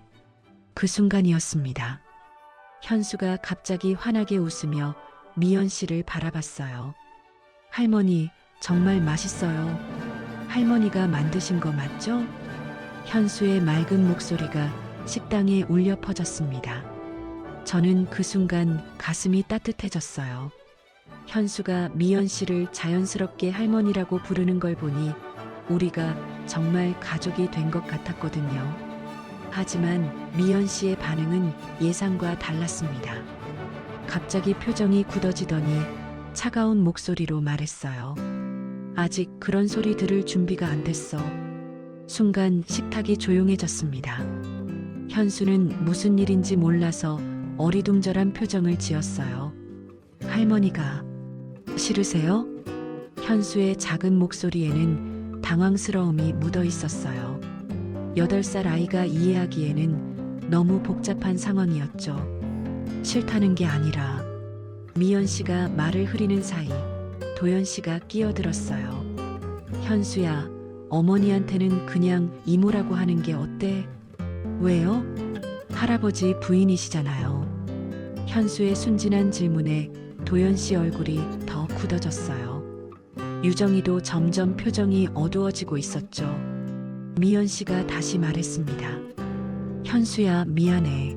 그 순간이었습니다. 현수가 갑자기 환하게 웃으며 미연 씨를 바라봤어요. 할머니, 정말 맛있어요. 할머니가 만드신 거 맞죠? 현수의 맑은 목소리가 식당에 울려 퍼졌습니다. 저는 그 순간 가슴이 따뜻해졌어요. 현수가 미연 씨를 자연스럽게 할머니라고 부르는 걸 보니 우리가 정말 가족이 된 것 같았거든요. 하지만 미연 씨의 반응은 예상과 달랐습니다. 갑자기 표정이 굳어지더니 차가운 목소리로 말했어요. 아직 그런 소리 들을 준비가 안 됐어. 순간 식탁이 조용해졌습니다. 현수는 무슨 일인지 몰라서 어리둥절한 표정을 지었어요. 할머니가 싫으세요? 현수의 작은 목소리에는 당황스러움이 묻어 있었어요. 8살 아이가 이해하기에는 너무 복잡한 상황이었죠. 싫다는 게 아니라 미연 씨가 말을 흐리는 사이 도연 씨가 끼어들었어요. 현수야, 어머니한테는 그냥 이모라고 하는 게 어때? 왜요? 할아버지 부인이시잖아요. 현수의 순진한 질문에 도연 씨 얼굴이 더 굳어졌어요. 유정이도 점점 표정이 어두워지고 있었죠. 미연 씨가 다시 말했습니다. 현수야, 미안해.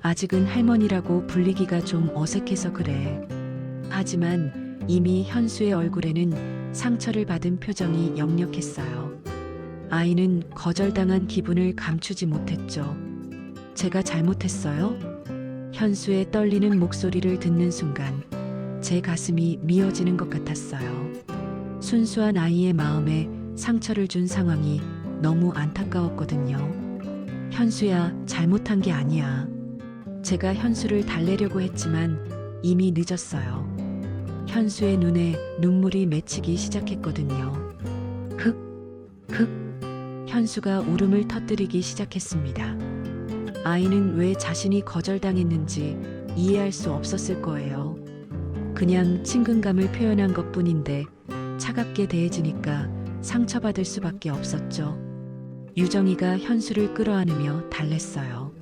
아직은 할머니라고 불리기가 좀 어색해서 그래. 하지만 이미 현수의 얼굴에는 상처를 받은 표정이 역력했어요. 아이는 거절당한 기분을 감추지 못했죠. 제가 잘못했어요? 현수의 떨리는 목소리를 듣는 순간 제 가슴이 미어지는 것 같았어요. 순수한 아이의 마음에 상처를 준 상황이 너무 안타까웠거든요. 현수야, 잘못한 게 아니야. 제가 현수를 달래려고 했지만 이미 늦었어요. 현수의 눈에 눈물이 맺히기 시작했거든요. 현수가 울음을 터뜨리기 시작했습니다. 아이는 왜 자신이 거절당했는지 이해할 수 없었을 거예요. 그냥 친근감을 표현한 것뿐인데 차갑게 대해지니까 상처받을 수밖에 없었죠. 유정이가 현수를 끌어안으며 달랬어요.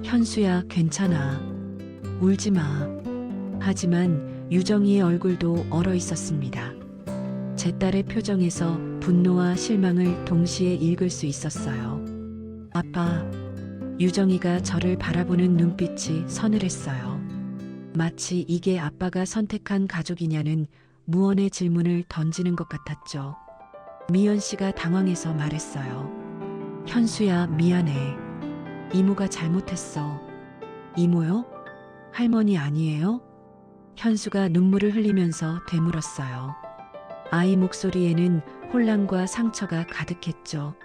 현수야, 괜찮아. 울지 마. 하지만 유정이의 얼굴도 얼어 있었습니다. 제 딸의 표정에서 분노와 실망을 동시에 읽을 수 있었어요. 아빠, 유정이가 저를 바라보는 눈빛이 서늘했어요. 마치 이게 아빠가 선택한 가족이냐는 무언의 질문을 던지는 것 같았죠. 미연 씨가 당황해서 말했어요. 현수야, 미안해. 이모가 잘못했어. 이모요? 할머니 아니에요? 현수가 눈물을 흘리면서 되물었어요. 아이 목소리에는 혼란과 상처가 가득했죠.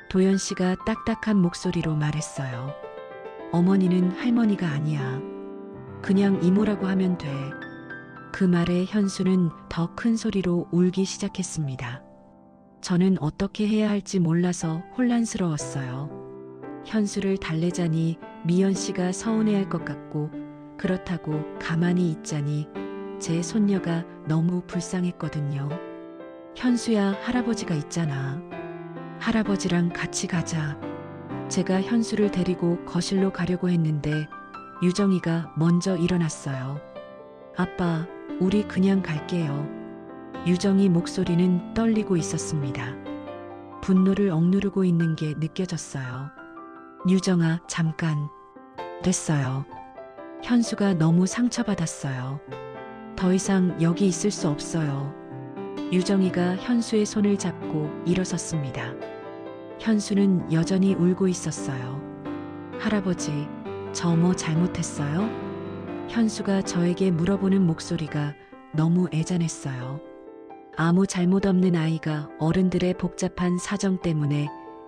도연 씨가 딱딱한 목소리로 말했어요. 어머니는 할머니가 아니야. 그냥 이모라고 하면 돼. 그 말에 현수는 더 큰 소리로 울기 시작했습니다. 저는 어떻게 해야 할지 몰라서 혼란스러웠어요. 현수를 달래자니 미연 씨가 서운해할 것 같고, 그렇다고 가만히 있자니 제 손녀가 너무 불쌍했거든요. 현수야, 할아버지가 있잖아. 할아버지랑 같이 가자. 제가 현수를 데리고 거실로 가려고 했는데 유정이가 먼저 일어났어요. 아빠, 우리 그냥 갈게요. 유정이 목소리는 떨리고 있었습니다. 분노를 억누르고 있는 게 느껴졌어요. 유정아, 잠깐. 됐어요. 현수가 너무 상처받았어요. 더 이상 여기 있을 수 없어요. 유정이가 현수의 손을 잡고 일어섰습니다. 현수는 여전히 울고 있었어요. 할아버지, 저 뭐 잘못했어요? 현수가 저에게 물어보는 목소리가 너무 애잔했어요. 아무 잘못 없는 아이가 어른들의 복잡한 사정 때문에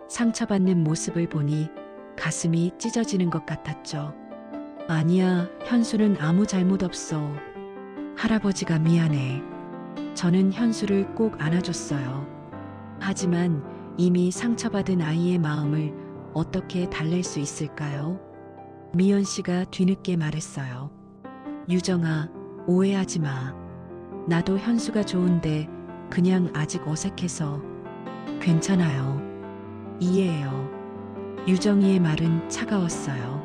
상처받는 모습을 보니 가슴이 찢어지는 것 같았죠. 아니야, 현수는 아무 잘못 없어. 할아버지가 미안해. 저는 현수를 꼭 안아줬어요. 하지만 이미 상처받은 아이의 마음을 어떻게 달랠 수 있을까요? 미연 씨가 뒤늦게 말했어요. 유정아, 오해하지 마. 나도 현수가 좋은데 그냥 아직 어색해서. 괜찮아요. 이해해요. 유정이의 말은 차가웠어요.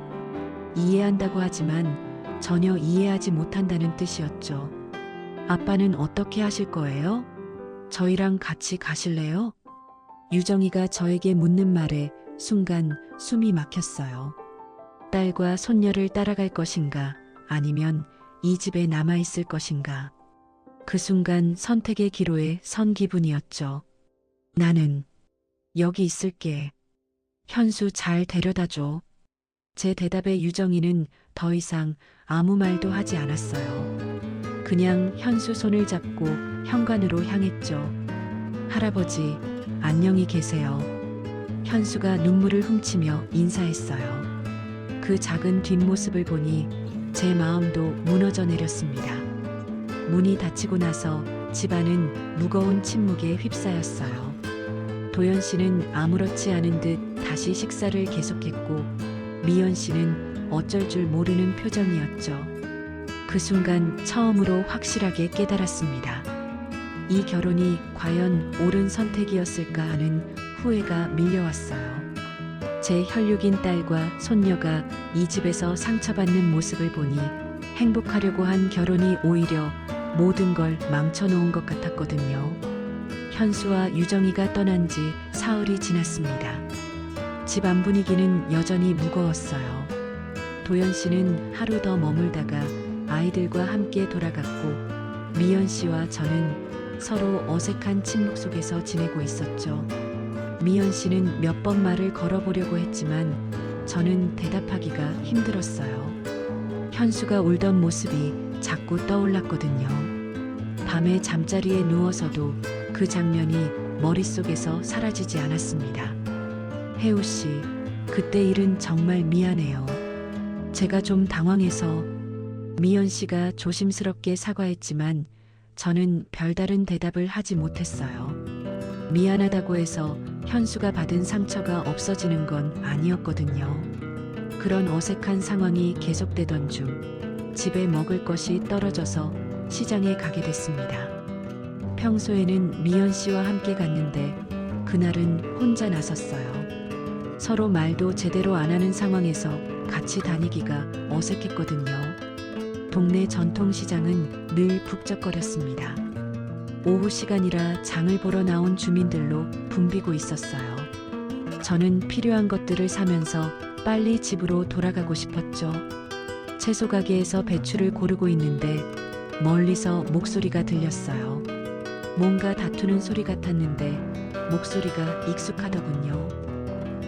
이해한다고 하지만 전혀 이해하지 못한다는 뜻이었죠. 아빠는 어떻게 하실 거예요? 저희랑 같이 가실래요? 유정이가 저에게 묻는 말에 순간 숨이 막혔어요. 딸과 손녀를 따라갈 것인가, 아니면 이 집에 남아있을 것인가. 그 순간 선택의 기로에 선 기분이었죠. 나는 여기 있을게. 현수 잘 데려다줘. 제 대답에 유정이는 더 이상 아무 말도 하지 않았어요. 그냥 현수 손을 잡고 현관으로 향했죠. 할아버지, 안녕히 계세요. 현수가 눈물을 훔치며 인사했어요. 그 작은 뒷모습을 보니 제 마음도 무너져 내렸습니다. 문이 닫히고 나서 집안은 무거운 침묵에 휩싸였어요. 도연 씨는 아무렇지 않은 듯 다시 식사를 계속했고, 미연 씨는 어쩔 줄 모르는 표정이었죠. 그 순간 처음으로 확실하게 깨달았습니다. 이 결혼이 과연 옳은 선택이었을까 하는 후회가 밀려왔어요. 제 혈육인 딸과 손녀가 이 집에서 상처받는 모습을 보니 행복하려고 한 결혼이 오히려 모든 걸 망쳐놓은 것 같았거든요. 현수와 유정이가 떠난 지 사흘이 지났습니다. 집 안 분위기는 여전히 무거웠어요. 도연 씨는 하루 더 머물다가 아이들과 함께 돌아갔고, 미연 씨와 저는 서로 어색한 침묵 속에서 지내고 있었죠. 미연 씨는 몇 번 말을 걸어보려고 했지만 저는 대답하기가 힘들었어요. 현수가 울던 모습이 자꾸 떠올랐거든요. 밤에 잠자리에 누워서도 그 장면이 머릿속에서 사라지지 않았습니다. 혜우 씨, 그때 일은 정말 미안해요. 제가 좀 당황해서. 미연 씨가 조심스럽게 사과했지만 저는 별다른 대답을 하지 못했어요. 미안하다고 해서 현수가 받은 상처가 없어지는 건 아니었거든요. 그런 어색한 상황이 계속되던 중 집에 먹을 것이 떨어져서 시장에 가게 됐습니다. 평소에는 미연 씨와 함께 갔는데 그날은 혼자 나섰어요. 서로 말도 제대로 안 하는 상황에서 같이 다니기가 어색했거든요. 동네 전통시장은 늘 북적거렸습니다. 오후 시간이라 장을 보러 나온 주민들로 붐비고 있었어요. 저는 필요한 것들을 사면서 빨리 집으로 돌아가고 싶었죠. 채소 가게에서 배추를 고르고 있는데 멀리서 목소리가 들렸어요. 뭔가 다투는 소리 같았는데 목소리가 익숙하더군요.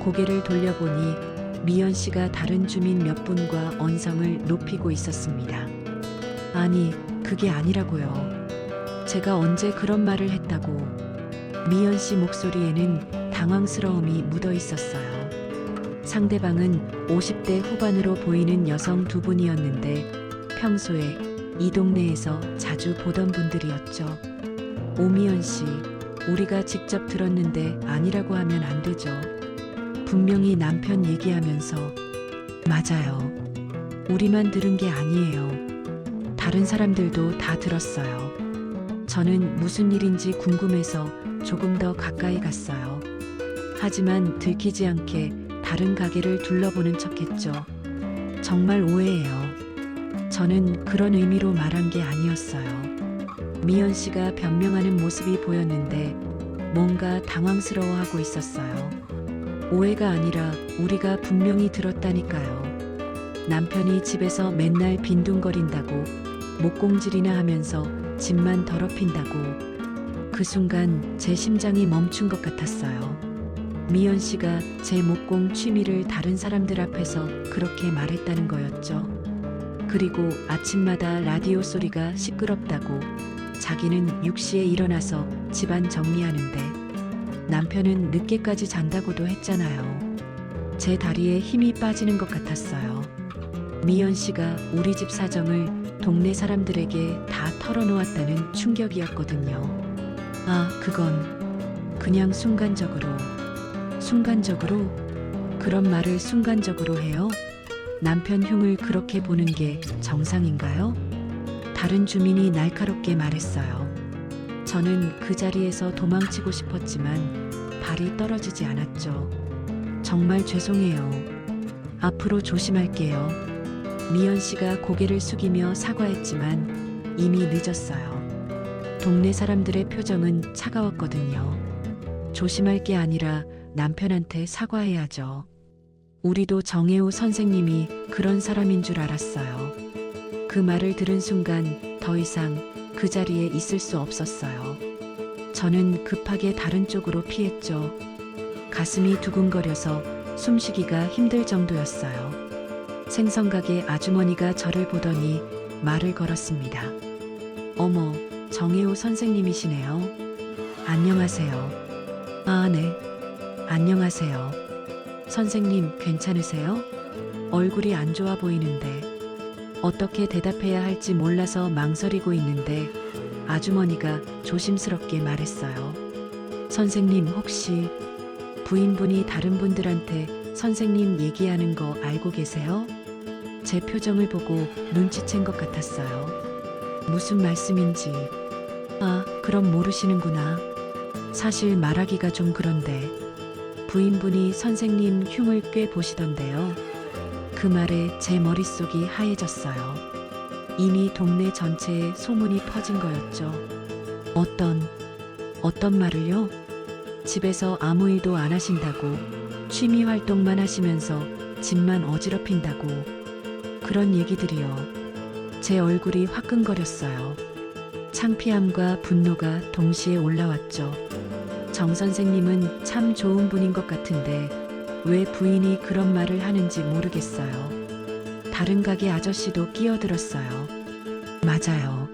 고개를 돌려보니 미연 씨가 다른 주민 몇 분과 언성을 높이고 있었습니다. 아니, 그게 아니라고요. 제가 언제 그런 말을 했다고. 미연 씨 목소리에는 당황스러움이 묻어 있었어요. 상대방은 50대 후반으로 보이는 여성 두 분이었는데 평소에 이 동네에서 자주 보던 분들이었죠. 오미연 씨, 우리가 직접 들었는데 아니라고 하면 안 되죠. 분명히 남편 얘기하면서 맞아요. 우리만 들은 게 아니에요. 다른 사람들도 다 들었어요. 저는 무슨 일인지 궁금해서 조금 더 가까이 갔어요. 하지만 들키지 않게 다른 가게를 둘러보는 척했죠. 정말 오해예요. 저는 그런 의미로 말한 게 아니었어요. 미연 씨가 변명하는 모습이 보였는데 뭔가 당황스러워하고 있었어요. 오해가 아니라 우리가 분명히 들었다니까요. 남편이 집에서 맨날 빈둥거린다고 목공질이나 하면서 집만 더럽힌다고. 그 순간 제 심장이 멈춘 것 같았어요. 미연 씨가 제 목공 취미를 다른 사람들 앞에서 그렇게 말했다는 거였죠. 그리고 아침마다 라디오 소리가 시끄럽다고. 자기는 6시에 일어나서 집안 정리하는데 남편은 늦게까지 잔다고도 했잖아요. 제 다리에 힘이 빠지는 것 같았어요. 미연 씨가 우리 집 사정을 동네 사람들에게 다 털어놓았다는 충격이었거든요. 아, 그건 그냥 순간적으로. 순간적으로? 그런 말을 순간적으로 해요? 남편 흉을 그렇게 보는 게 정상인가요? 다른 주민이 날카롭게 말했어요. 저는 그 자리에서 도망치고 싶었지만 발이 떨어지지 않았죠. 정말 죄송해요. 앞으로 조심할게요. 미연 씨가 고개를 숙이며 사과했지만 이미 늦었어요. 동네 사람들의 표정은 차가웠거든요. 조심할 게 아니라 남편한테 사과해야죠. 우리도 정혜우 선생님이 그런 사람인 줄 알았어요. 그 말을 들은 순간 더 이상 그 자리에 있을 수 없었어요. 저는 급하게 다른 쪽으로 피했죠. 가슴이 두근거려서 숨쉬기가 힘들 정도였어요. 생선가게 아주머니가 저를 보더니 말을 걸었습니다. 어머, 정혜우 선생님이시네요. 안녕하세요. 아, 네. 안녕하세요. 선생님, 괜찮으세요? 얼굴이 안 좋아 보이는데. 어떻게 대답해야 할지 몰라서 망설이고 있는데 아주머니가 조심스럽게 말했어요. 선생님, 혹시 부인분이 다른 분들한테 선생님 얘기하는 거 알고 계세요? 제 표정을 보고 눈치챈 것 같았어요. 무슨 말씀인지. 아, 그럼 모르시는구나. 사실 말하기가 좀 그런데 부인분이 선생님 흉을 꽤 보시던데요. 그 말에 제 머릿속이 하얘졌어요. 이미 동네 전체에 소문이 퍼진 거였죠. 어떤 말을요? 집에서 아무 일도 안 하신다고, 취미 활동만 하시면서 집만 어지럽힌다고. 그런 얘기들이요. 제 얼굴이 화끈거렸어요. 창피함과 분노가 동시에 올라왔죠. 정 선생님은 참 좋은 분인 것 같은데 왜 부인이 그런 말을 하는지 모르겠어요. 다른 가게 아저씨도 끼어들었어요. 맞아요.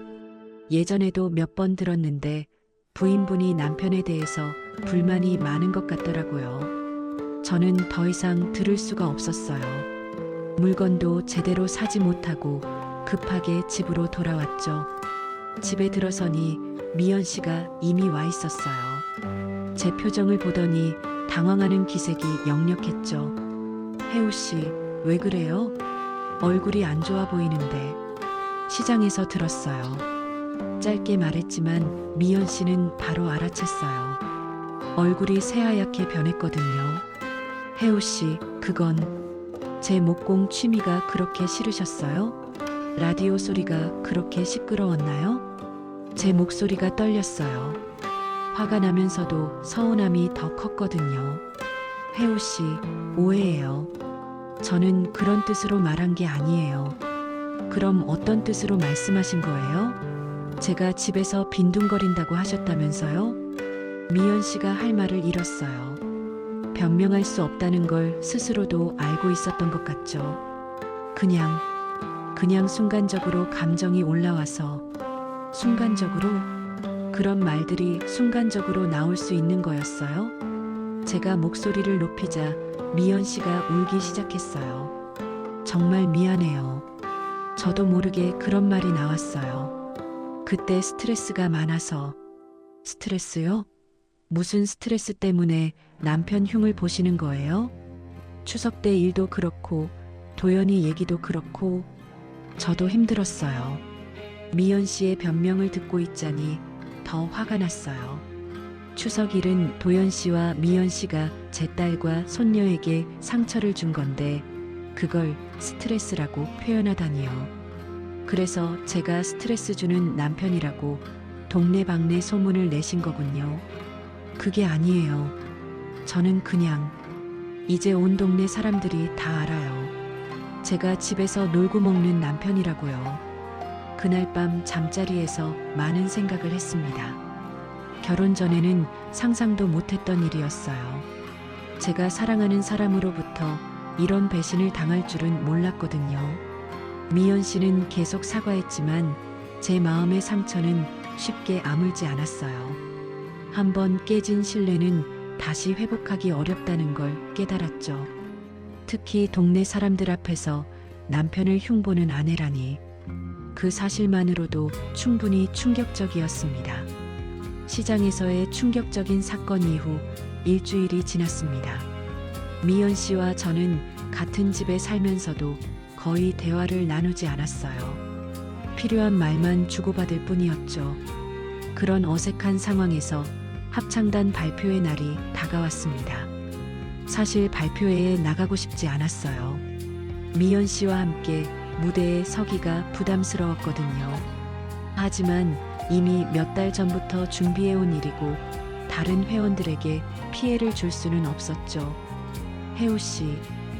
예전에도 몇 번 들었는데 부인분이 남편에 대해서 불만이 많은 것 같더라고요. 저는 더 이상 들을 수가 없었어요. 물건도 제대로 사지 못하고 급하게 집으로 돌아왔죠. 집에 들어서니 미연 씨가 이미 와 있었어요. 제 표정을 보더니 당황하는 기색이 역력했죠. 혜우 씨, 왜 그래요? 얼굴이 안 좋아 보이는데. 시장에서 들었어요. 짧게 말했지만 미연 씨는 바로 알아챘어요. 얼굴이 새하얗게 변했거든요. 혜우 씨, 그건 제 목공 취미가 그렇게 싫으셨어요? 라디오 소리가 그렇게 시끄러웠나요? 제 목소리가 떨렸어요. 화가 나면서도 서운함이 더 컸거든요. 혜우 씨, 오해예요. 저는 그런 뜻으로 말한 게 아니에요. 그럼 어떤 뜻으로 말씀하신 거예요? 제가 집에서 빈둥거린다고 하셨다면서요? 미연 씨가 할 말을 잃었어요. 변명할 수 없다는 걸 스스로도 알고 있었던 것 같죠. 그냥 순간적으로 감정이 올라와서 순간적으로 그런 말들이 순간적으로 나올 수 있는 거였어요. 제가 목소리를 높이자 미연 씨가 울기 시작했어요. 정말 미안해요. 저도 모르게 그런 말이 나왔어요. 그때 스트레스가 많아서. 스트레스요? 무슨 스트레스 때문에 남편 흉을 보시는 거예요? 추석 때 일도 그렇고 도연이 얘기도 그렇고 저도 힘들었어요. 미연 씨의 변명을 듣고 있자니 더 화가 났어요. 추석일은 도연 씨와 미연 씨가 제 딸과 손녀에게 상처를 준 건데 그걸 스트레스라고 표현하다니요. 그래서 제가 스트레스 주는 남편이라고 동네방네 소문을 내신 거군요. 그게 아니에요. 저는 그냥 이제 온 동네 사람들이 다 알아요. 제가 집에서 놀고 먹는 남편이라고요. 그날 밤 잠자리에서 많은 생각을 했습니다. 결혼 전에는 상상도 못했던 일이었어요. 제가 사랑하는 사람으로부터 이런 배신을 당할 줄은 몰랐거든요. 미연 씨는 계속 사과했지만 제 마음의 상처는 쉽게 아물지 않았어요. 한번 깨진 신뢰는 다시 회복하기 어렵다는 걸 깨달았죠. 특히 동네 사람들 앞에서 남편을 흉보는 아내라니. 그 사실만으로도 충분히 충격적이었습니다. 시장에서의 충격적인 사건 이후 일주일이 지났습니다. 미연 씨와 저는 같은 집에 살면서도 거의 대화를 나누지 않았어요. 필요한 말만 주고받을 뿐이었죠. 그런 어색한 상황에서 합창단 발표의 날이 다가왔습니다. 사실 발표회에 나가고 싶지 않았어요. 미연 씨와 함께 무대에 서기가 부담스러웠거든요. 하지만 이미 몇 달 전부터 준비해온 일이고 다른 회원들에게 피해를 줄 수는 없었죠. 혜우 씨,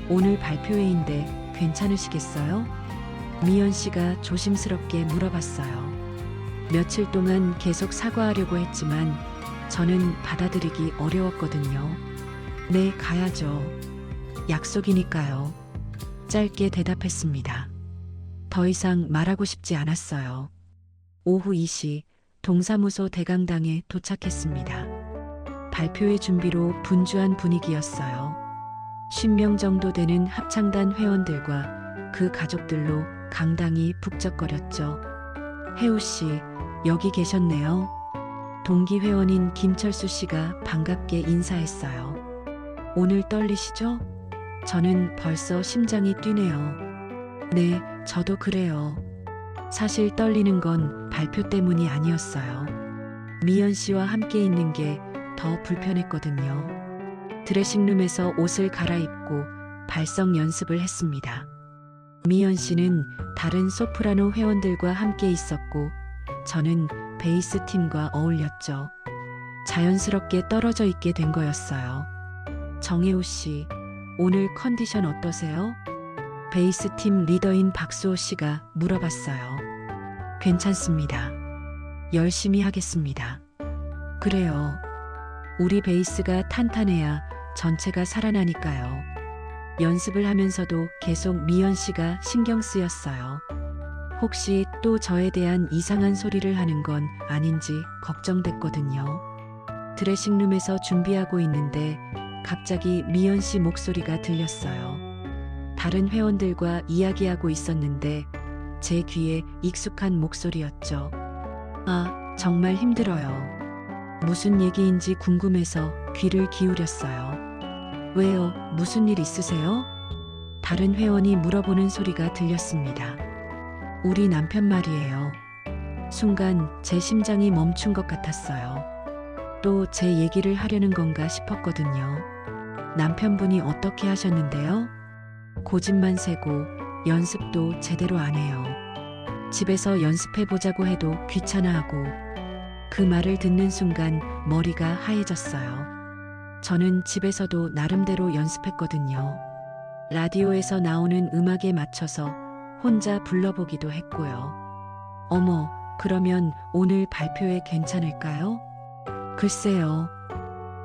오늘 발표회인데 괜찮으시겠어요? 미연 씨가 조심스럽게 물어봤어요. 며칠 동안 계속 사과하려고 했지만 저는 받아들이기 어려웠거든요. 네, 가야죠. 약속이니까요. 짧게 대답했습니다. 더 이상 말하고 싶지 않았어요. 오후 2시 동사무소 대강당에 도착했습니다. 발표회 준비로 분주한 분위기였어요. 10명 정도 되는 합창단 회원들과 그 가족들로 강당이 북적거렸죠. 혜우 씨, 여기 계셨네요. 동기 회원인 김철수 씨가 반갑게 인사했어요. 오늘 떨리시죠? 저는 벌써 심장이 뛰네요. 네, 저도 그래요. 사실 떨리는 건 발표 때문이 아니었어요. 미연 씨와 함께 있는 게 더 불편했거든요. 드레싱룸에서 옷을 갈아입고 발성 연습을 했습니다. 미연 씨는 다른 소프라노 회원들과 함께 있었고 저는 베이스 팀과 어울렸죠. 자연스럽게 떨어져 있게 된 거였어요. 정혜우 씨, 오늘 컨디션 어떠세요? 베이스 팀 리더인 박수호 씨가 물어봤어요. 괜찮습니다. 열심히 하겠습니다. 그래요. 우리 베이스가 탄탄해야 전체가 살아나니까요. 연습을 하면서도 계속 미연 씨가 신경 쓰였어요. 혹시 또 저에 대한 이상한 소리를 하는 건 아닌지 걱정됐거든요. 드레싱룸에서 준비하고 있는데 갑자기 미연 씨 목소리가 들렸어요. 다른 회원들과 이야기하고 있었는데 제 귀에 익숙한 목소리였죠. 아, 정말 힘들어요. 무슨 얘기인지 궁금해서 귀를 기울였어요. 왜요? 무슨 일 있으세요? 다른 회원이 물어보는 소리가 들렸습니다. 우리 남편 말이에요. 순간 제 심장이 멈춘 것 같았어요. 또 제 얘기를 하려는 건가 싶었거든요. 남편분이 어떻게 하셨는데요? 고집만 세고 연습도 제대로 안 해요. 집에서 연습해보자고 해도 귀찮아하고. 그 말을 듣는 순간 머리가 하얘졌어요. 저는 집에서도 나름대로 연습했거든요. 라디오에서 나오는 음악에 맞춰서 혼자 불러보기도 했고요. 어머, 그러면 오늘 발표회 괜찮을까요? 글쎄요.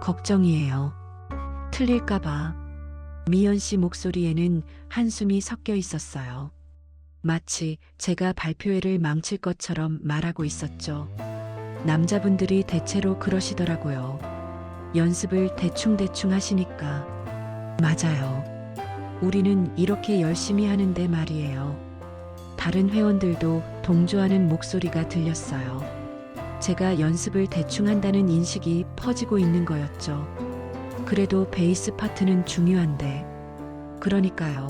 걱정이에요. 틀릴까봐. 미연 씨 목소리에는 한숨이 섞여 있었어요. 마치 제가 발표회를 망칠 것처럼 말하고 있었죠. 남자분들이 대체로 그러시더라고요. 연습을 대충대충 하시니까. 맞아요. 우리는 이렇게 열심히 하는데 말이에요. 다른 회원들도 동조하는 목소리가 들렸어요. 제가 연습을 대충 한다는 인식이 퍼지고 있는 거였죠. 그래도 베이스 파트는 중요한데. 그러니까요.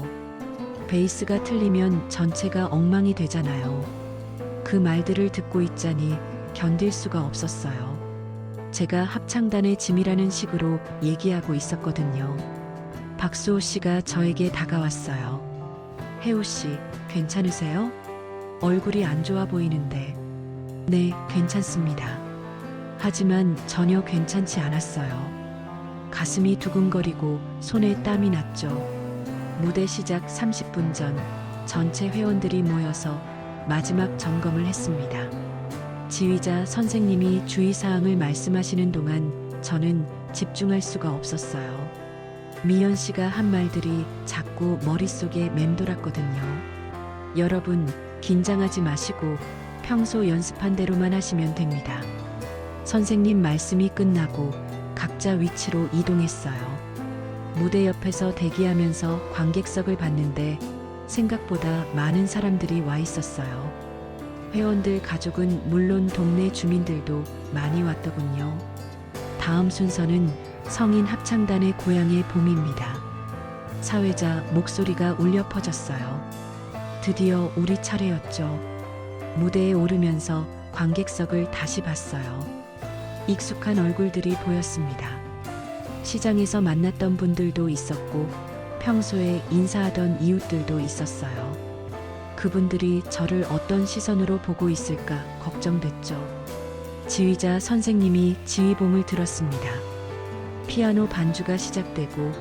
베이스가 틀리면 전체가 엉망이 되잖아요. 그 말들을 듣고 있자니 견딜 수가 없었어요. 제가 합창단의 짐이라는 식으로 얘기하고 있었거든요. 박수호 씨가 저에게 다가왔어요. 혜우 씨, 괜찮으세요? 얼굴이 안 좋아 보이는데. 네, 괜찮습니다. 하지만 전혀 괜찮지 않았어요. 가슴이 두근거리고 손에 땀이 났죠. 무대 시작 30분 전 전체 회원들이 모여서 마지막 점검을 했습니다. 지휘자 선생님이 주의사항을 말씀하시는 동안 저는 집중할 수가 없었어요. 미연 씨가 한 말들이 자꾸 머릿속에 맴돌았거든요. 여러분, 긴장하지 마시고 평소 연습한 대로만 하시면 됩니다. 선생님 말씀이 끝나고 각자 위치로 이동했어요. 무대 옆에서 대기하면서 관객석을 봤는데 생각보다 많은 사람들이 와 있었어요. 회원들 가족은 물론 동네 주민들도 많이 왔더군요. 다음 순서는 성인 합창단의 고향의 봄입니다. 사회자 목소리가 울려 퍼졌어요. 드디어 우리 차례였죠. 무대에 오르면서 관객석을 다시 봤어요. 익숙한 얼굴들이 보였습니다. 시장에서 만났던 분들도 있었고 평소에 인사하던 이웃들도 있었어요. 그분들이 저를 어떤 시선으로 보고 있을까 걱정됐죠. 지휘자 선생님이 지휘봉을 들었습니다. 피아노 반주가 시작되고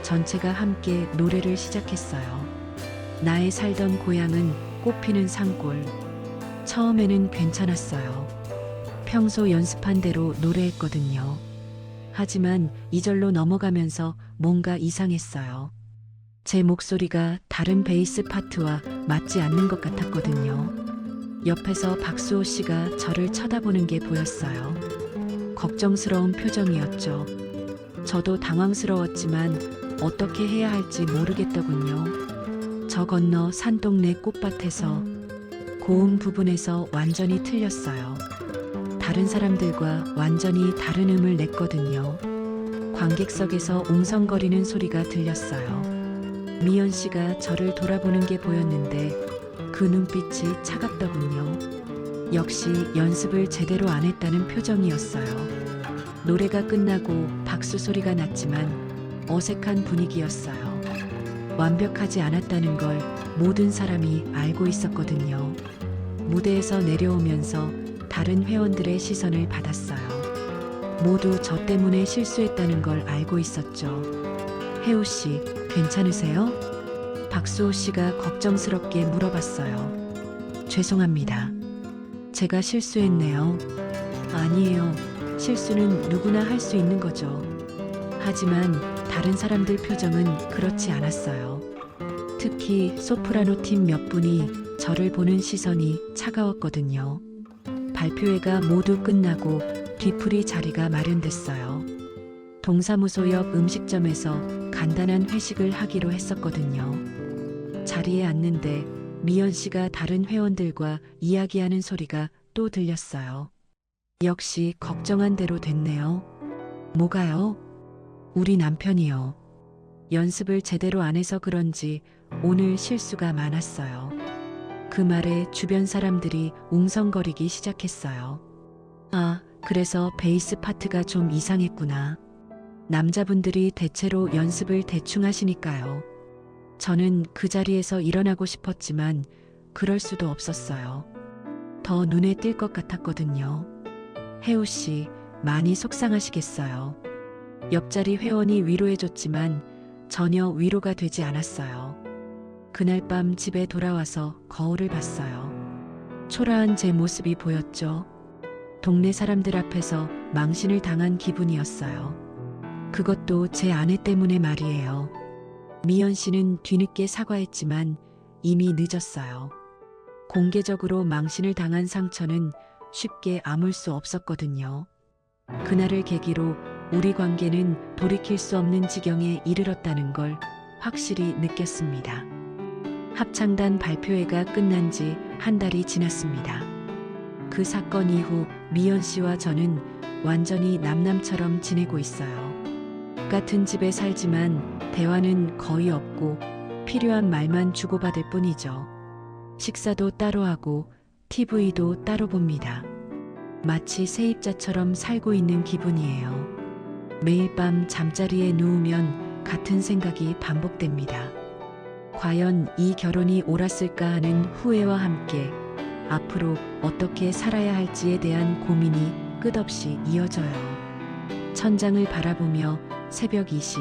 전체가 함께 노래를 시작했어요. 나의 살던 고향은 꽃피는 산골. 처음에는 괜찮았어요. 평소 연습한 대로 노래했거든요. 하지만 2절로 넘어가면서 뭔가 이상했어요. 제 목소리가 다른 베이스 파트와 맞지 않는 것 같았거든요. 옆에서 박수호 씨가 저를 쳐다보는 게 보였어요. 걱정스러운 표정이었죠. 저도 당황스러웠지만 어떻게 해야 할지 모르겠더군요. 저 건너 산동네 꽃밭에서 고음 부분에서 완전히 틀렸어요. 다른 사람들과 완전히 다른 음을 냈거든요. 관객석에서 웅성거리는 소리가 들렸어요. 미연 씨가 저를 돌아보는 게 보였는데 그 눈빛이 차갑더군요. 역시 연습을 제대로 안 했다는 표정이었어요. 노래가 끝나고 박수 소리가 났지만 어색한 분위기였어요. 완벽하지 않았다는 걸 모든 사람이 알고 있었거든요. 무대에서 내려오면서 다른 회원들의 시선을 받았어요. 모두 저 때문에 실수했다는 걸 알고 있었죠. 혜우 씨, 괜찮으세요? 박수호 씨가 걱정스럽게 물어봤어요. 죄송합니다. 제가 실수했네요. 아니에요. 실수는 누구나 할 수 있는 거죠. 하지만 다른 사람들 표정은 그렇지 않았어요. 특히 소프라노 팀 몇 분이 저를 보는 시선이 차가웠거든요. 발표회가 모두 끝나고 뒤풀이 자리가 마련됐어요. 동사무소 옆 음식점에서 간단한 회식을 하기로 했었거든요. 자리에 앉는데 미연 씨가 다른 회원들과 이야기하는 소리가 또 들렸어요. 역시 걱정한 대로 됐네요. 뭐가요? 우리 남편이요. 연습을 제대로 안 해서 그런지 오늘 실수가 많았어요. 그 말에 주변 사람들이 웅성거리기 시작했어요. 아, 그래서 베이스 파트가 좀 이상했구나. 남자분들이 대체로 연습을 대충 하시니까요. 저는 그 자리에서 일어나고 싶었지만 그럴 수도 없었어요. 더 눈에 띌 것 같았거든요. 혜우 씨, 많이 속상하시겠어요. 옆자리 회원이 위로해줬지만 전혀 위로가 되지 않았어요. 그날 밤 집에 돌아와서 거울을 봤어요. 초라한 제 모습이 보였죠. 동네 사람들 앞에서 망신을 당한 기분이었어요. 그것도 제 아내 때문에 말이에요. 미연 씨는 뒤늦게 사과했지만 이미 늦었어요. 공개적으로 망신을 당한 상처는 쉽게 아물 수 없었거든요. 그날을 계기로 우리 관계는 돌이킬 수 없는 지경에 이르렀다는 걸 확실히 느꼈습니다. 합창단 발표회가 끝난 지 한 달이 지났습니다. 그 사건 이후 미연 씨와 저는 완전히 남남처럼 지내고 있어요. 같은 집에 살지만 대화는 거의 없고 필요한 말만 주고받을 뿐이죠. 식사도 따로 하고 TV도 따로 봅니다. 마치 세입자처럼 살고 있는 기분이에요. 매일 밤 잠자리에 누우면 같은 생각이 반복됩니다. 과연 이 결혼이 옳았을까 하는 후회와 함께 앞으로 어떻게 살아야 할지에 대한 고민이 끝없이 이어져요. 천장을 바라보며 새벽 2시,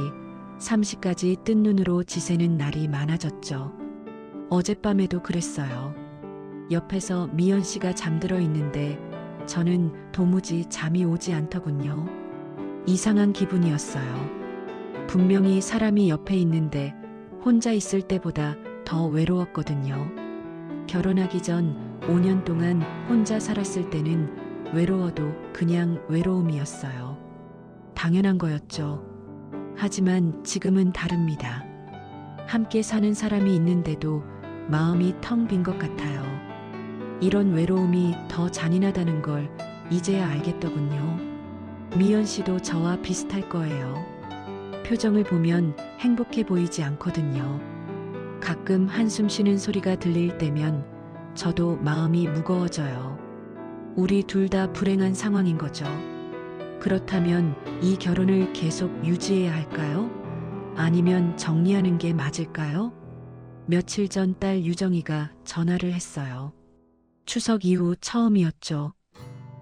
3시까지 뜬 눈으로 지새는 날이 많아졌죠. 어젯밤에도 그랬어요. 옆에서 미연 씨가 잠들어 있는데 저는 도무지 잠이 오지 않더군요. 이상한 기분이었어요. 분명히 사람이 옆에 있는데 혼자 있을 때보다 더 외로웠거든요. 결혼하기 전 5년 동안 혼자 살았을 때는 외로워도 그냥 외로움이었어요. 당연한 거였죠. 하지만 지금은 다릅니다. 함께 사는 사람이 있는데도 마음이 텅 빈 것 같아요. 이런 외로움이 더 잔인하다는 걸 이제야 알겠더군요. 미연 씨도 저와 비슷할 거예요. 표정을 보면 행복해 보이지 않거든요. 가끔 한숨 쉬는 소리가 들릴 때면 저도 마음이 무거워져요. 우리 둘 다 불행한 상황인 거죠. 그렇다면 이 결혼을 계속 유지해야 할까요? 아니면 정리하는 게 맞을까요? 며칠 전 딸 유정이가 전화를 했어요. 추석 이후 처음이었죠.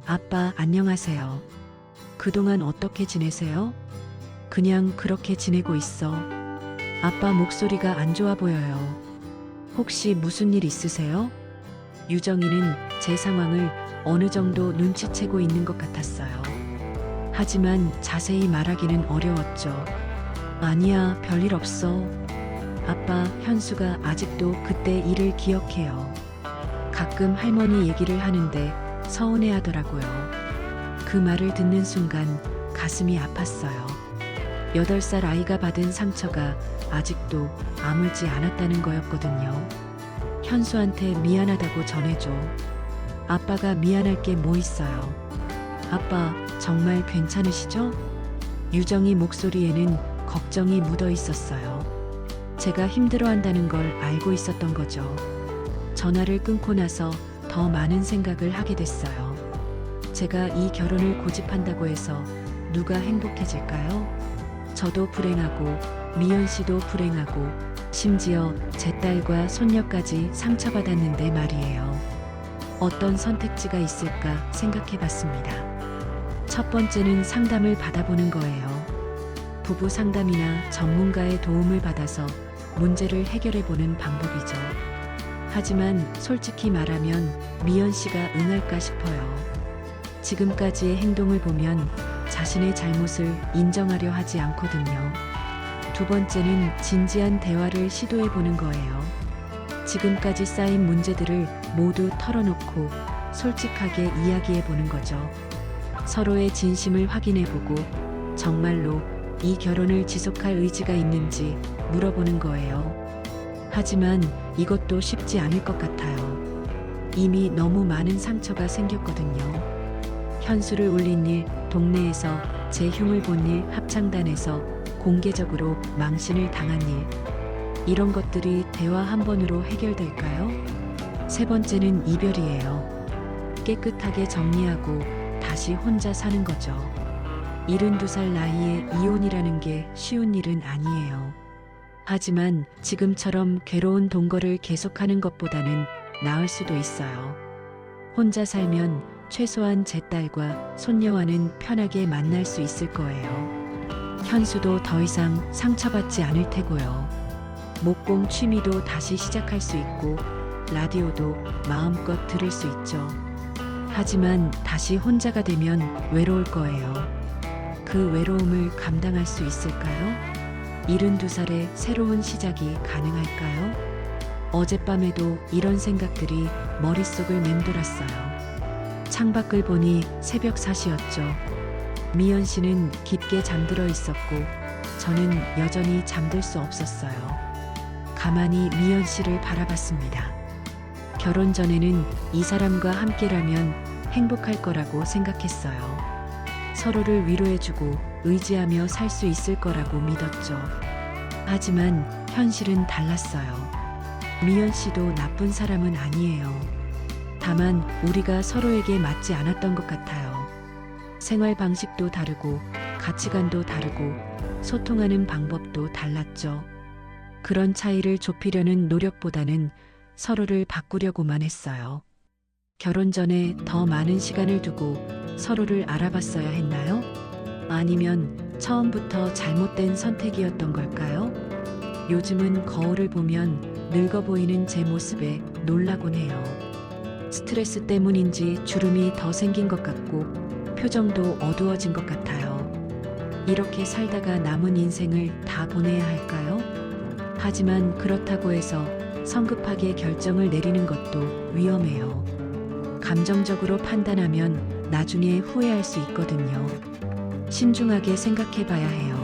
아빠 안녕하세요. 그동안 어떻게 지내세요? 그냥 그렇게 지내고 있어. 아빠 목소리가 안 좋아 보여요. 혹시 무슨 일 있으세요? 유정이는 제 상황을 어느 정도 눈치채고 있는 것 같았어요. 하지만 자세히 말하기는 어려웠죠. 아니야, 별일 없어. 아빠, 현수가 아직도 그때 일을 기억해요. 가끔 할머니 얘기를 하는데 서운해 하더라고요. 그 말을 듣는 순간 가슴이 아팠어요. 8살 아이가 받은 상처가 아직도 아물지 않았다는 거였거든요. 현수한테 미안하다고 전해줘. 아빠가 미안할 게 뭐 있어요. 아빠, 정말 괜찮으시죠? 유정이 목소리에는 걱정이 묻어 있었어요. 제가 힘들어한다는 걸 알고 있었던 거죠. 전화를 끊고 나서 더 많은 생각을 하게 됐어요. 제가 이 결혼을 고집한다고 해서 누가 행복해질까요? 저도 불행하고 미연 씨도 불행하고 심지어 제 딸과 손녀까지 상처받았는데 말이에요. 어떤 선택지가 있을까 생각해 봤습니다. 첫 번째는 상담을 받아보는 거예요. 부부 상담이나 전문가의 도움을 받아서 문제를 해결해 보는 방법이죠. 하지만 솔직히 말하면 미연 씨가 응할까 싶어요. 지금까지의 행동을 보면 자신의 잘못을 인정하려 하지 않거든요. 두 번째는 진지한 대화를 시도해 보는 거예요. 지금까지 쌓인 문제들을 모두 털어놓고 솔직하게 이야기해 보는 거죠. 서로의 진심을 확인해 보고 정말로 이 결혼을 지속할 의지가 있는지 물어보는 거예요. 하지만 이것도 쉽지 않을 것 같아요. 이미 너무 많은 상처가 생겼거든요. 현수를 울린 일, 동네에서 제 흉을 본 일, 합창단에서 공개적으로 망신을 당한 일. 이런 것들이 대화 한 번으로 해결될까요? 세 번째는 이별이에요. 깨끗하게 정리하고 다시 혼자 사는 거죠. 72살 나이에 이혼이라는 게 쉬운 일은 아니에요. 하지만 지금처럼 괴로운 동거를 계속하는 것보다는 나을 수도 있어요. 혼자 살면 최소한 제 딸과 손녀와는 편하게 만날 수 있을 거예요. 현수도 더 이상 상처받지 않을 테고요. 목공 취미도 다시 시작할 수 있고 라디오도 마음껏 들을 수 있죠. 하지만 다시 혼자가 되면 외로울 거예요. 그 외로움을 감당할 수 있을까요? 72살에 새로운 시작이 가능할까요? 어젯밤에도 이런 생각들이 머릿속을 맴돌았어요. 창밖을 보니 새벽 4시였죠. 미연 씨는 깊게 잠들어 있었고 저는 여전히 잠들 수 없었어요. 가만히 미연 씨를 바라봤습니다. 결혼 전에는 이 사람과 함께라면 행복할 거라고 생각했어요. 서로를 위로해주고 의지하며 살 수 있을 거라고 믿었죠. 하지만 현실은 달랐어요. 미연 씨도 나쁜 사람은 아니에요. 다만 우리가 서로에게 맞지 않았던 것 같아요. 생활 방식도 다르고 가치관도 다르고 소통하는 방법도 달랐죠. 그런 차이를 좁히려는 노력보다는 서로를 바꾸려고만 했어요. 결혼 전에 더 많은 시간을 두고 서로를 알아봤어야 했나요? 아니면 처음부터 잘못된 선택이었던 걸까요? 요즘은 거울을 보면 늙어 보이는 제 모습에 놀라곤 해요. 스트레스 때문인지 주름이 더 생긴 것 같고 표정도 어두워진 것 같아요. 이렇게 살다가 남은 인생을 다 보내야 할까요? 하지만 그렇다고 해서 성급하게 결정을 내리는 것도 위험해요. 감정적으로 판단하면 나중에 후회할 수 있거든요. 신중하게 생각해 봐야 해요.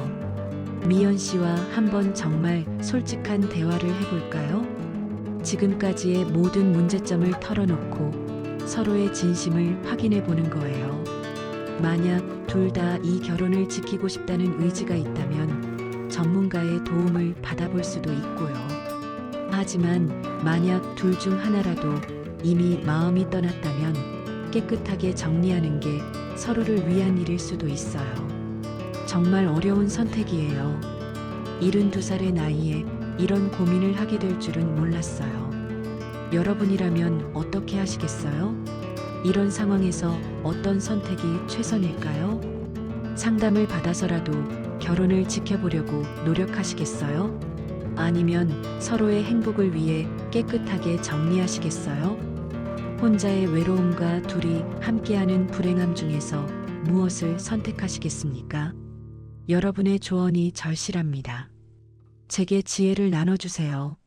미연 씨와 한번 정말 솔직한 대화를 해볼까요? 지금까지의 모든 문제점을 털어놓고 서로의 진심을 확인해 보는 거예요. 만약 둘 다 이 결혼을 지키고 싶다는 의지가 있다면 전문가의 도움을 받아볼 수도 있고요. 하지만 만약 둘 중 하나라도 이미 마음이 떠났다면 깨끗하게 정리하는 게 서로를 위한 일일 수도 있어요. 정말 어려운 선택이에요. 72살의 나이에 이런 고민을 하게 될 줄은 몰랐어요. 여러분이라면 어떻게 하시겠어요? 이런 상황에서 어떤 선택이 최선일까요? 상담을 받아서라도 결혼을 지켜보려고 노력하시겠어요? 아니면 서로의 행복을 위해 깨끗하게 정리하시겠어요? 혼자의 외로움과 둘이 함께하는 불행함 중에서 무엇을 선택하시겠습니까? 여러분의 조언이 절실합니다. 제게 지혜를 나눠주세요.